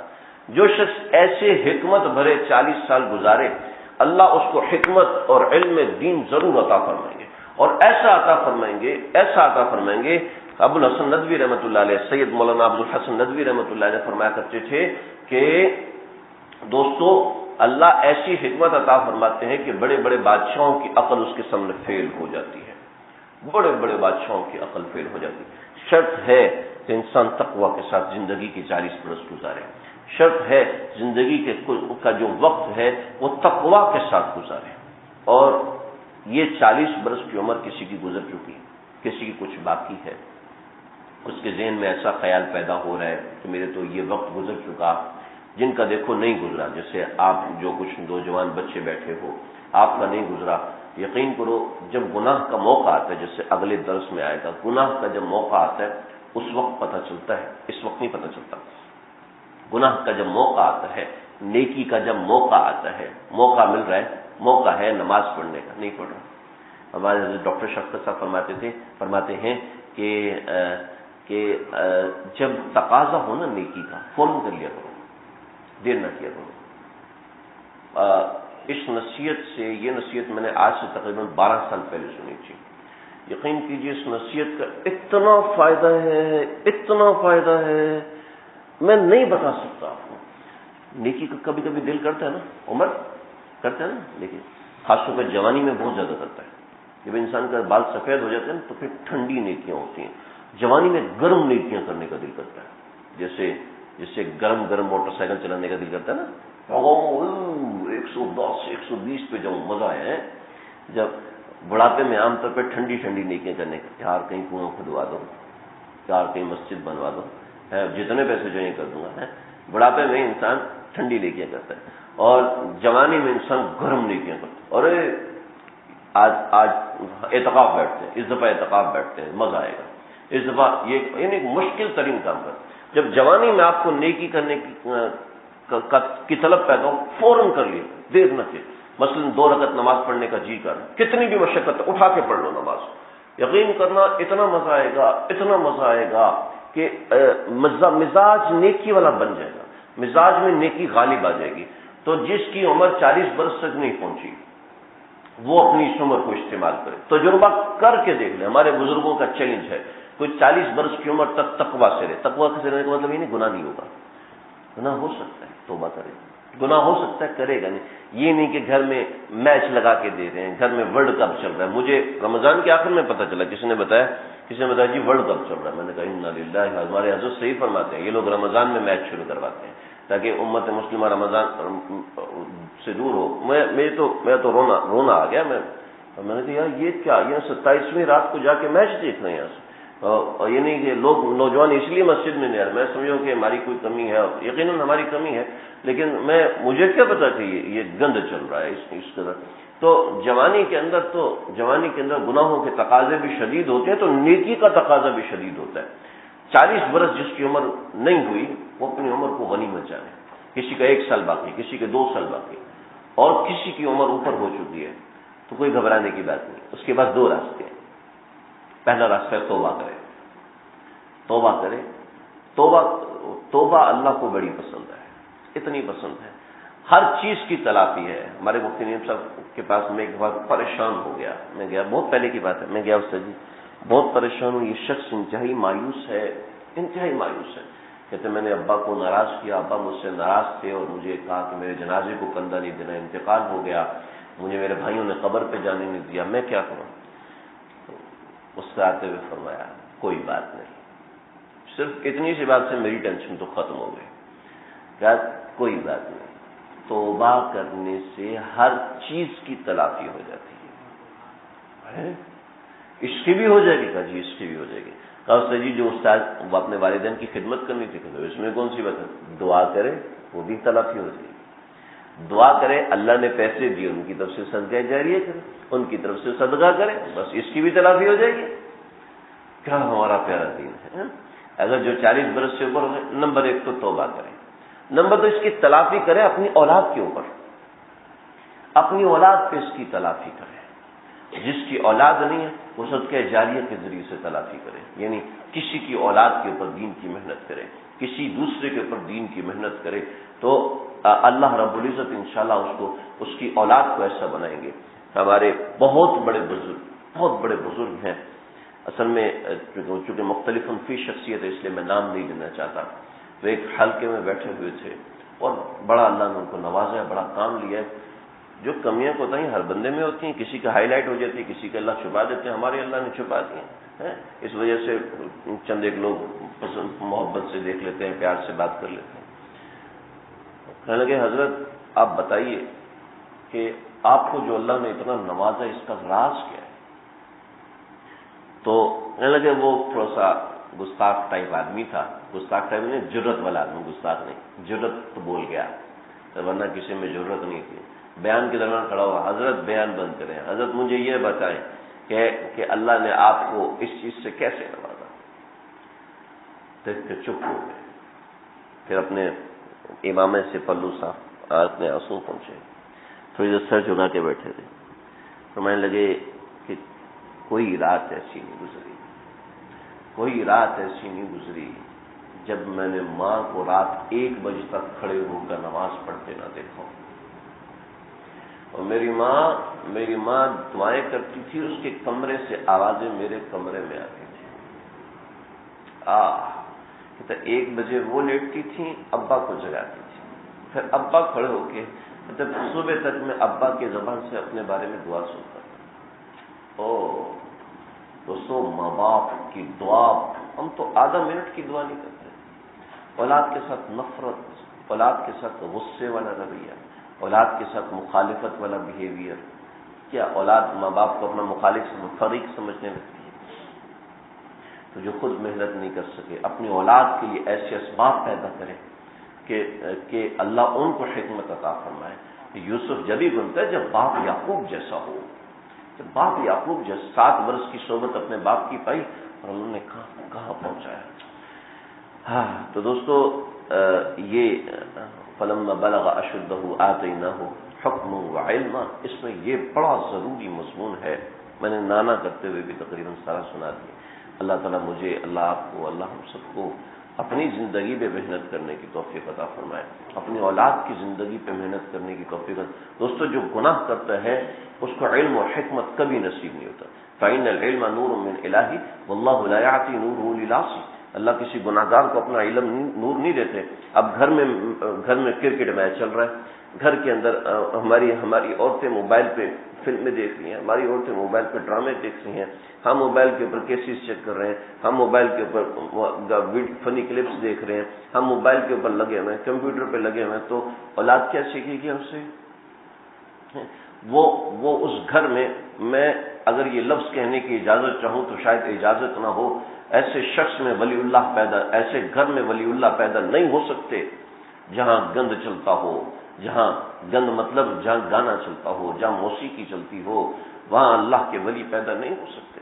جو شخص ایسے حکمت بھرے 40 سال گزارے، اللہ اس کو حکمت اور علم دین ضرور عطا فرمائیں گے، اور ایسا عطا فرمائیں گے۔ ابو الحسن ندوی رحمۃ اللہ علیہ، سید مولانا ابو الحسن ندوی رحمۃ اللہ علیہ فرمایا کرتے تھے کہ دوستو، اللہ ایسی حکمت عطا فرماتے ہیں کہ بڑے بڑے بادشاہوں کی عقل اس کے سامنے فیل ہو جاتی ہے، بڑے بڑے بادشاہوں کی عقل فیل ہو جاتی ہے۔ شرط ہے کہ انسان تقوی کے ساتھ زندگی کی 40 برس گزارے، شرط ہے زندگی کا جو وقت ہے وہ تقوی کے ساتھ گزارے۔ اور یہ 40 برس کی عمر کسی کی گزر چکی، کسی کی کچھ باقی ہے، اس کے ذہن میں ایسا خیال پیدا ہو رہا ہے کہ میرے تو یہ وقت گزر چکا، جن کا دیکھو نہیں گزرا، جیسے آپ جو کچھ نوجوان بچے بیٹھے ہو، آپ کا نہیں گزرا۔ یقین کرو جب گناہ کا موقع آتا ہے، جیسے اگلے درس میں آئے گا، گناہ کا جب موقع آتا ہے اس وقت پتہ چلتا ہے، اس وقت نہیں پتہ چلتا۔ گناہ کا جب موقع آتا ہے، نیکی کا جب موقع آتا ہے، موقع مل رہا ہے، موقع ہے نماز پڑھنے کا، نہیں پڑھ رہا۔ ہمارے حضرت ڈاکٹر شفقت صاحب فرماتے ہیں کہ جب تقاضا ہو نا نیکی کا، فوراً کر لیا کرو، دیر نہ کیا کرو۔ اس نصیحت سے، یہ نصیحت میں نے آج سے تقریباً 12 سال پہلے سنی تھی۔ یقین کیجیے اس نصیحت کا اتنا فائدہ ہے میں نہیں بتا سکتا آپ کو۔ نیکی کا کبھی کبھی دل کرتا ہے نا، عمر کرتا ہے نا، لیکن خاص طور پر جوانی میں بہت زیادہ کرتا ہے۔ جب انسان کا بال سفید ہو جاتے ہیں تو پھر ٹھنڈی نیکیاں ہوتی ہیں، جوانی میں گرم نیکیاں کرنے کا دل کرتا ہے، جیسے گرم موٹر سائیکل چلانے کا دل کرتا ہے نا، 110 120 پہ جاؤں، مزہ ہے۔ جب بڑھاپے میں عام طور پہ ٹھنڈی نیکیاں کرنے کا، یار کہیں کنواں کھدوا دو، یار کہیں مسجد بنوا دو، جتنے پیسے جو یہ کر دوں گا۔ بڑھاپے میں انسان ٹھنڈی نیکیاں کرتا ہے، اور جوانی میں انسان گرم نیکیاں کرتا ہے۔ اور آج اعتکاف بیٹھتے ہیں، اس دفعہ اعتکاف بیٹھتے ہیں، مزہ آئے گا اس دفعہ۔ یہ یعنی مشکل ترین کام کرتا ہے۔ جب جوانی میں آپ کو نیکی کرنے کی طلب پیدا ہو، فوراً کر لیے، دیر نہ کیے۔ مثلا 2 رکعت نماز پڑھنے کا جی کر، کتنی بھی مشقت اٹھا کے پڑھ لو نماز، یقین کرنا اتنا مزہ آئے گا کہ مزاج نیکی والا بن جائے گا، مزاج میں نیکی غالب آ جائے گی۔ تو جس کی عمر 40 برس تک نہیں پہنچی وہ اپنی اس عمر کو استعمال کرے، تجربہ کر کے دیکھ لیں۔ ہمارے بزرگوں کا چیلنج ہے، کوئی 40 برس کی عمر تک تقویٰ سے رہے۔ تقویٰ سے رہنے کا مطلب یہ نہیں گناہ نہیں ہوگا، گناہ ہو سکتا ہے، توبہ کرے، گناہ ہو سکتا ہے، کرے گا نہیں۔ یہ نہیں کہ گھر میں میچ لگا کے دے رہے ہیں، گھر میں ورلڈ کپ چل رہا ہے۔ مجھے رمضان کے آخر میں پتہ چلا، کسی نے بتایا جی ورلڈ کپ چل رہا ہے۔ میں نے کہا انا للہ، ہمارے حضرت صحیح فرماتے ہیں، یہ لوگ رمضان میں میچ شروع کرواتے ہیں تاکہ امت مسلمہ رمضان سے دور ہو۔ میں تو رونا آ گیا۔ میں نے کہا یار یہ کیا، یہ 27ویں رات کو جا کے میچ دیکھ رہے ہیں یہاں سے، اور یہ نہیں کہ لوگ نوجوان اس لیے مسجد میں نہیں آ رہے۔ میں سمجھوں کہ ہماری کوئی کمی ہے، یقیناً ہماری کمی ہے، لیکن مجھے کیا پتا کہ یہ گند چل رہا ہے اس طرح۔ تو جوانی کے اندر گناہوں کے تقاضے بھی شدید ہوتے ہیں، تو نیکی کا تقاضا بھی شدید ہوتا ہے۔ 40 برس جس کی عمر نہیں ہوئی وہ اپنی عمر کو غنیمت جانے، کسی کا 1 سال باقی، کسی کے 2 سال باقی، اور کسی کی عمر اوپر ہو چکی ہے، تو کوئی گھبرانے کی بات نہیں۔ اس کے بعد 2 راستے ہیں۔ پہلا راستہ ہے توبہ کرے۔ توبہ اللہ کو بڑی پسند ہے، اتنی پسند ہے۔ ہر چیز کی تلافی ہے. ہمارے مفتی نعیم صاحب کے پاس میں ایک بار پریشان ہو گیا. میں گیا، بہت پہلے کی بات ہے، میں گیا اس سے، جی بہت پریشان ہوں، یہ شخص انتہائی مایوس ہے، انتہائی مایوس ہے. کہتے میں نے ابا کو ناراض کیا، ابا مجھ سے ناراض تھے اور مجھے کہا کہ میرے جنازے کو کندھا نہیں دینا، انتقال ہو گیا، مجھے میرے بھائیوں نے قبر پہ جانے نہیں دیا، میں کیا کروں؟ مسکراتے ہوئے فرمایا کوئی بات نہیں. صرف اتنی سی بات سے میری ٹینشن تو ختم ہو گئی. کیا کوئی بات نہیں، توبہ کرنے سے ہر چیز کی تلافی ہو جاتی ہے. اس کی بھی ہو جائے گی؟ کہا جی اس کی بھی ہو جائے گی. کہا استاد جی جو استاد وہ اپنے والدین کی خدمت کرنی تھی، کہ اس میں کون سی بات ہے؟ دعا کرے وہ بھی تلافی ہو جائے گی. دعا کرے اللہ نے پیسے دیے ان کی طرف سے صدقہ جاریہ کرے، ان کی طرف سے صدقہ کرے، بس اس کی بھی تلافی ہو جائے گی. کیا ہمارا پیارا دین ہے. اگر جو 40 برس سے اوپر ہو گئے، نمبر 1 تو توبہ کرے، نمبر 2 اس کی تلافی کرے اپنی اولاد کے اوپر، اپنی اولاد پہ اس کی تلافی کرے. جس کی اولاد نہیں ہے وہ صدقہ جاریہ کے ذریعے سے تلافی کرے، یعنی کسی کی اولاد کے اوپر دین کی محنت کرے، کسی دوسرے کے اوپر دین کی محنت کرے، تو اللہ رب العزت انشاءاللہ اس کی اولاد کو ایسا بنائیں گے. ہمارے بہت بڑے بزرگ ہیں، اصل میں چونکہ مختلف فی شخصیت ہے اس لیے میں نام نہیں لینا چاہتا. تو ایک حلقے میں بیٹھے ہوئے تھے اور بڑا اللہ نے ان کو نوازا ہے، بڑا کام لیا ہے. جو کمیاں کوتاہیاں ہر بندے میں ہوتی ہیں، کسی کا ہائی لائٹ ہو جاتی ہے، کسی کا اللہ چھپا دیتے ہیں، ہمارے اللہ نے چھپا دی ہیں. اس وجہ سے چند ایک لوگ پسند محبت سے دیکھ لیتے ہیں، پیار سے بات کر لیتے ہیں. کہنے لگے حضرت آپ بتائیے کہ آپ کو جو اللہ نے اتنا نوازا اس کا راز کیا ہے؟ تو کہنے لگے وہ تھوڑا سا گستاخ ٹائپ آدمی تھا. گستاخ ٹائپ نہیں، جرت والا آدمی، گستاخ نہیں، جرت تو بول گیا، ورنہ کسی میں ضرورت نہیں تھی. بیان کے دوران کھڑا ہوا، حضرت بیان بند کریں، حضرت مجھے یہ بتائیں کہ اللہ نے آپ کو اس چیز سے کیسے نوازا؟ دیکھ کے چپ ہو گئے. پھر اپنے امامے سے پلو صاحب اپنے آنسو پہنچے، تھوڑی دیر سر جھکا کے بیٹھے تھے. فرمانے لگے کہ کوئی رات ایسی نہیں گزری، کوئی رات ایسی نہیں گزری جب میں نے ماں کو رات 1 بجے تک کھڑے ہو کر نماز پڑھتے نہ دیکھا. اور میری ماں دعائیں کرتی تھی، اس کے کمرے سے آوازیں میرے کمرے میں آتی تھی. کہتا 1 بجے وہ لیٹتی تھی، ابا کو جگاتی تھی، پھر ابا کھڑے ہو کے صبح تک میں ابا کی زبان سے اپنے بارے میں دعا سنتا تھا. دوستو ماں باپ کی دعا، ہم تو آدھا منٹ کی دعا نہیں کرتے. اولاد کے ساتھ نفرت، اولاد کے ساتھ غصے والا رویہ، اولاد کے ساتھ مخالفت والا بیہیویئر، کیا اولاد ماں باپ کو اپنا مخالف فریق سمجھنے لگتی ہے؟ تو جو خود محنت نہیں کر سکے، اپنی اولاد کے لیے ایسے اسباب پیدا کریں کہ اللہ ان کو حکمت عطا فرمائے. یوسف جب ہی بنتا ہے جب باپ یعقوب جیسا ہو. جب باپ یعقوب جیسا 7 برس کی صحبت اپنے باپ کی پائی اور انہوں نے کہاں پہنچایا. تو دوستو یہ فلما بلغ اشدہ آتیناہ حکما وعلما، اس میں یہ بڑا ضروری مضمون ہے. میں نے نانا کرتے ہوئے بھی تقریباً سارا سنا دیا. اللہ تعالیٰ مجھے، اللہ آپ کو، اللہ ہم سب کو اپنی زندگی پہ محنت کرنے کی توفیق عطا فرمائے، اپنی اولاد کی زندگی پہ محنت کرنے کی توفیق. دوستو جو گناہ کرتا ہے اس کو علم اور حکمت کبھی نصیب نہیں ہوتا. فإن العلم نور من الہ واللہ لا یعطی نورہ للعاصی. اللہ کسی گناہ گار کو اپنا علم نور نہیں دیتے. اب گھر میں کرکٹ میچ چل رہا ہے، گھر کے اندر ہماری عورتیں موبائل پہ فلمیں دیکھ رہی ہیں، ہماری عورتیں موبائل پہ ڈرامے دیکھ رہی ہیں، ہم موبائل کے اوپر کیسز چیک کر رہے ہیں، ہم موبائل کے اوپر فنی کلپس دیکھ رہے ہیں، ہم موبائل کے اوپر لگے ہوئے ہیں، کمپیوٹر پہ لگے ہوئے ہیں. تو اولاد کیا سیکھے گی ہم سے؟ وہ اس گھر میں اگر یہ لفظ کہنے کی اجازت چاہوں تو شاید اجازت نہ ہو، ایسے شخص میں ولی اللہ پیدا، ایسے گھر میں ولی اللہ پیدا نہیں ہو سکتے جہاں گند چلتا ہو، جہاں گند مطلب جہاں گانا چلتا ہو، جہاں موسیقی چلتی ہو، وہاں اللہ کے ولی پیدا نہیں ہو سکتے.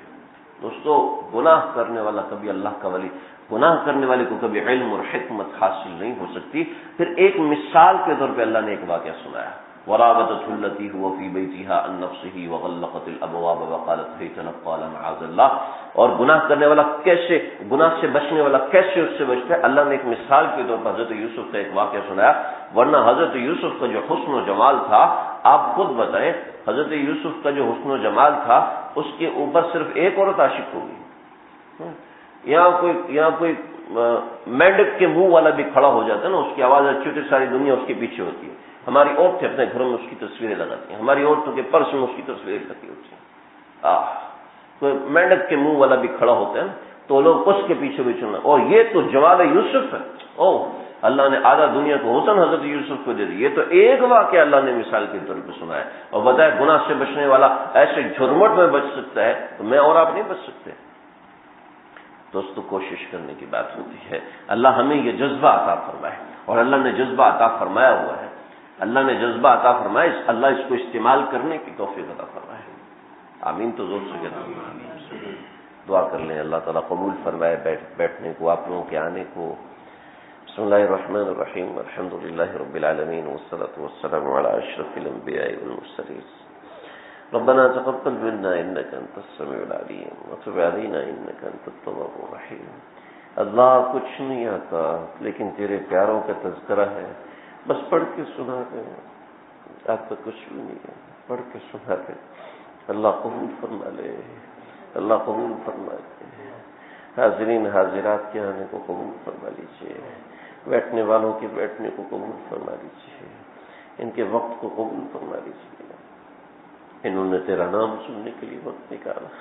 دوستو گناہ کرنے والا کبھی اللہ کا ولی، گناہ کرنے والے کو کبھی علم اور حکمت حاصل نہیں ہو سکتی. پھر ایک مثال کے طور پہ اللہ نے ایک واقعہ سنایا. وراودته التي هو في بيتها عن نفسه وغلقت الابواب وقالت هيت لك قال معاذ الله. اور گناہ کرنے والا کیسے، گناہ سے بچنے والا کیسے اس سے بچتا ہے؟ اللہ نے ایک مثال کے طور پر حضرت یوسف کا ایک واقعہ سنایا. ورنہ حضرت یوسف کا جو حسن و جمال تھا، آپ خود بتائیں، حضرت یوسف کا جو حسن و جمال تھا اس کے اوپر صرف ایک عورت عاشق ہوگی؟ یہاں کوئی مینڈک کے منہ والا بھی کھڑا ہو جاتا ہے نا، اس کی آواز اچھی ہوتی ہے، ساری دنیا اس کے پیچھے ہوتی ہے. ہماری عورتیں اپنے گھروں میں اس کی تصویریں لگاتی ہیں، ہماری عورتوں کے پرس میں اس کی تصویریں لگی ہوتی ہیں. کوئی مینڈک کے منہ والا بھی کھڑا ہوتا ہے نا تو لوگ اس کے پیچھے بھی چلنا. اور یہ تو جمال یوسف ہے. اللہ نے آدھا دنیا کو حسن حضرت یوسف کو دے دی. یہ تو ایک واقعہ اللہ نے مثال کے طور پہ سنا ہے. اور بتایا گناہ سے بچنے والا ایسے جھرمٹ میں بچ سکتا ہے تو میں اور آپ نہیں بچ سکتے. دوستو کوشش کرنے کی بات ہوتی ہے. اللہ ہمیں یہ جذبہ عطا فرمائے، اور اللہ نے جذبہ عطا فرمایا ہوا ہے. اللہ نے جذبہ عطا فرمایا، اللہ اس کو استعمال کرنے کی توفیق عطا فرمائے. آمین. تو زور سے کہتے ہیں دعا کر لیں. اللہ تعالیٰ قبول فرمائے بیٹھنے کو، آپ لوگوں کے آنے کو. بسم اللہ الرحمن الرحیم. الحمد للہ رب العالمین والصلاة والسلام علی اشرف الانبیاء والمرسلین. ربنا تقبل منا انك انت السميع العليم وتب علينا انك انت التواب الرحيم. اللہ کچھ نہیں آتا لیکن تیرے پیاروں کا تذکرہ ہے، بس پڑھ کے سنا دے. آپ تو کچھ بھی نہیں ہے، پڑھ کے سنا دے. اللہ قبول فرما لے، اللہ قبول فرما لے. حاضرین حاضرات کے آنے کو قبول فرما لیجیے، بیٹھنے والوں کے بیٹھنے کو قبول فرما لیجیے، ان کے وقت کو قبول فرما لیجیے. انہوں نے تیرا نام سننے کے لیے وقت نکالا،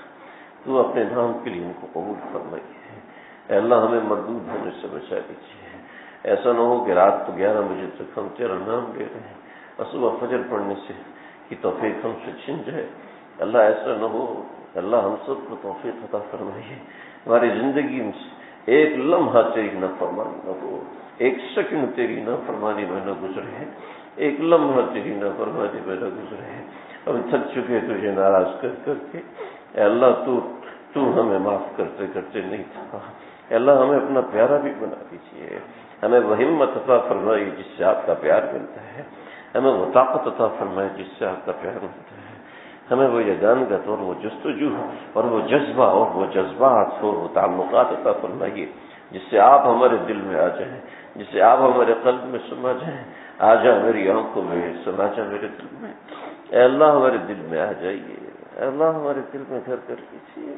تو اپنے نام کے لیے ان کو قبول فرمائیے. اے اللہ ہمیں مردود ہونے سے بچا لیجیے. ایسا نہ ہو کہ رات کو 11 بجے تک ہم تیرا نام لے رہے ہیں اور صبح فجر پڑھنے سے کی توفیق ہم سے چھن جائے. اللہ ایسا نہ ہو. اللہ ہم سب کو توفیق عطا فرمائیے. ہماری زندگی میں ایک لمحہ تیری نافرمانی نہ ہو، ایک سیکنڈ تیری نافرمانی میں نہ گزرے، ایک لمحہ تیری نافرمانی میں نہ گزرے. ہم تھک چکے تجھے ناراض کر کر کے. اے اللہ تو ہمیں معاف کرتے کرتے نہیں تھا. اے اللہ ہمیں اپنا پیارا بھی بنا دیجیے. ہمیں وہ ہمت عطا فرمائیے جس سے آپ کا پیار ملتا ہے. ہمیں وہ طاقت عطا فرمائے جس سے آپ کا پیار ملتا ہے. ہمیں وہ یگانگت اور وہ جستجو اور وہ جذبہ اور وہ جذبات اور وہ تعلقات عطا فرمائیے جس سے آپ ہمارے دل میں آ جائیں، جس سے آپ ہمارے قلب میں سما جائیں. آ جا میری آنکھوں میں، سما جا میرے دل میں. اے اللہ ہمارے دل میں آ جائیے. اے اللہ ہمارے دل میں گھر کر لیجیے.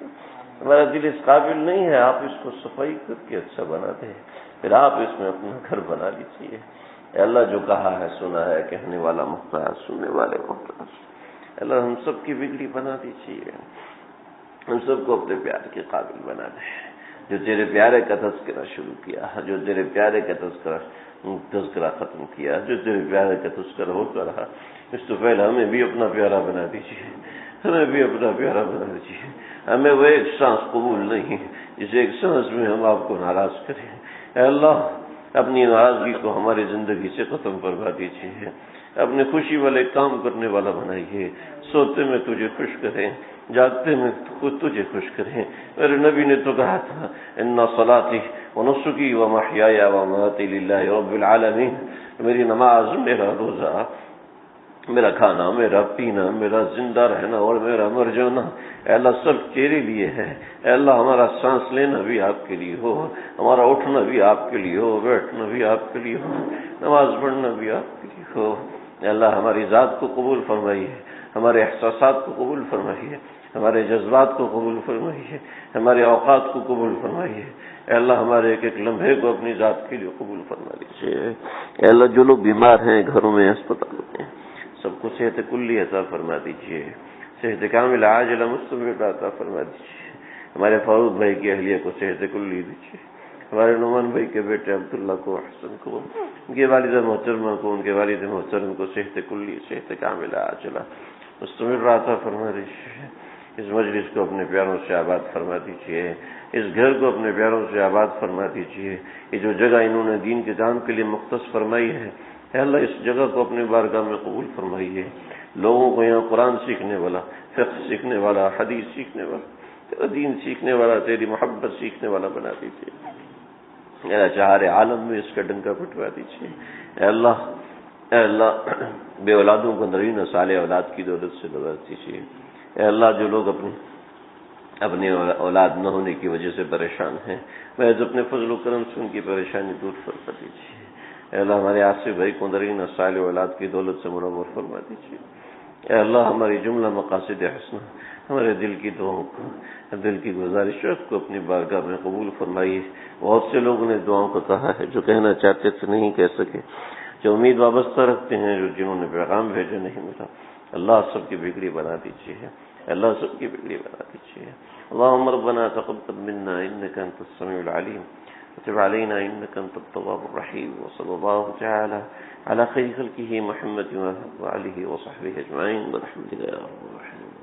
ہمارا دل اس قابل نہیں ہے، آپ اس کو صفائی کر کے اچھا بنا دیں، پھر آپ اس میں اپنا گھر بنا لیجیے. اے اللہ جو کہا ہے سنا ہے، کہنے والا محتاج، سننے والے محتاج. اللہ ہم سب کی بگڑی بنا دیجیے. ہم سب کو اپنے پیار کے قابل بنا دیں. جو تیرے پیارے کا تذکرہ شروع کیا، جو تیرے پیارے کا تذکرہ ختم کیا، جو تیرے پیارے کا تذکرہ ہوتا رہا، اس تو پہلے ہمیں بھی اپنا پیارا بنا دیجیے. ہمیں بھی اپنا پیارا بنا دیجیے. ہمیں وہ ایک سانس قبول نہیں جس ایک سانس میں ہم آپ کو ناراض کریں. اے اللہ اپنی ناراضگی کو ہماری زندگی سے ختم کروا دیجیے. اپنے خوشی والے کام کرنے والا بنائیے. سوتے میں تجھے خوش کریں، جاگتے میں خود تجھے خوش کریں. میرے نبی نے تو کہا تھا ان صلاتی ونسکی ومحیای ومماتی للہ رب العالمین. میری نماز، میرا روزہ، میرا کھانا، میرا پینا، میرا زندہ رہنا اور میرا مر جانا اے اللہ سب تیرے لیے ہے. اے اللہ ہمارا سانس لینا بھی آپ کے لیے ہو، ہمارا اٹھنا بھی آپ کے لیے ہو، بیٹھنا بھی آپ کے لیے ہو، نماز پڑھنا بھی آپ کے لیے ہو. اے اللہ ہماری ذات کو قبول فرمائیے، ہمارے احساسات کو قبول فرمائیے، ہمارے جذبات کو قبول فرمائیے، ہمارے اوقات کو قبول فرمائیے. اے اللہ ہمارے ایک ایک لمحے کو اپنی ذات کے لیے قبول فرما لیجیے. اے اللہ جو لوگ بیمار ہیں، گھروں میں، اسپتالوں میں، سب کو صحت کلی عطا فرما دیجیے. صحت کامل عاجلہ مستمر عطا فرما دیجیے. ہمارے فاروق بھائی کی اہلیہ کو صحت کلی دیجیے. ہمارے نعمان بھائی کے بیٹے عبداللہ کو، حسن کو، ان کے والدہ محترمہ کو، ان کے والد محترم کو صحت کلی، صحت کاملہ عاجلہ مستمر عطا فرما دیجیے. اس مجلس کو اپنے پیاروں سے آباد فرما دیجیے. اس گھر کو اپنے پیاروں سے آباد فرما دیجیے. یہ جو جگہ انہوں نے دین کے کام کے لیے مختص فرمائی ہے اے اللہ اس جگہ کو اپنے بارگاہ میں قبول فرمائیے. لوگوں کو یہاں قرآن سیکھنے والا، فقہ سیکھنے والا، حدیث سیکھنے والا، تیرا دین سیکھنے والا، تیری محبت سیکھنے والا بنا دیجیے. اے اللہ چہارے عالم میں اس کا ڈنکا پٹوا دیجیے. اے اللہ اے اللہ بے اولادوں کو نرین و صالح اولاد کی دولت سے نواز دیجیے۔ اے اللہ جو لوگ اپنی اولاد نہ ہونے کی وجہ سے پریشان ہیں، محض اپنے فضل و کرم سے ان کی پریشانی دور فرما دیجیے۔ اے اللہ ہمارے آصف بھائی کو نرین و صالح اولاد کی دولت سے منور فرما دیجیے۔ اے اللہ ہماری جملہ مقاصد حسنہ، ہمارے دل کی دعاؤں کو، دل کی گزارشوں کو اپنی بارگاہ میں قبول فرمائیے۔ بہت سے لوگوں نے دعاؤں کو کہا ہے، جو کہنا چاہتے تھے نہیں کہہ سکے، جو امید وابستہ رکھتے ہیں، جنہوں نے پیغام بھیجے نہیں ملا، اللہ سب کی بگڑی بنا دیجیے، اللہ سب کی بگڑی بنا دیجیے۔ اللهم ربنا تقبل منا انك انت السميع العليم وتب علينا انك انت التواب الرحيم، وصلى الله تعالى على خير خلقه محمد وآله وصحبه اجمعين برحمتك يا رب العالمين۔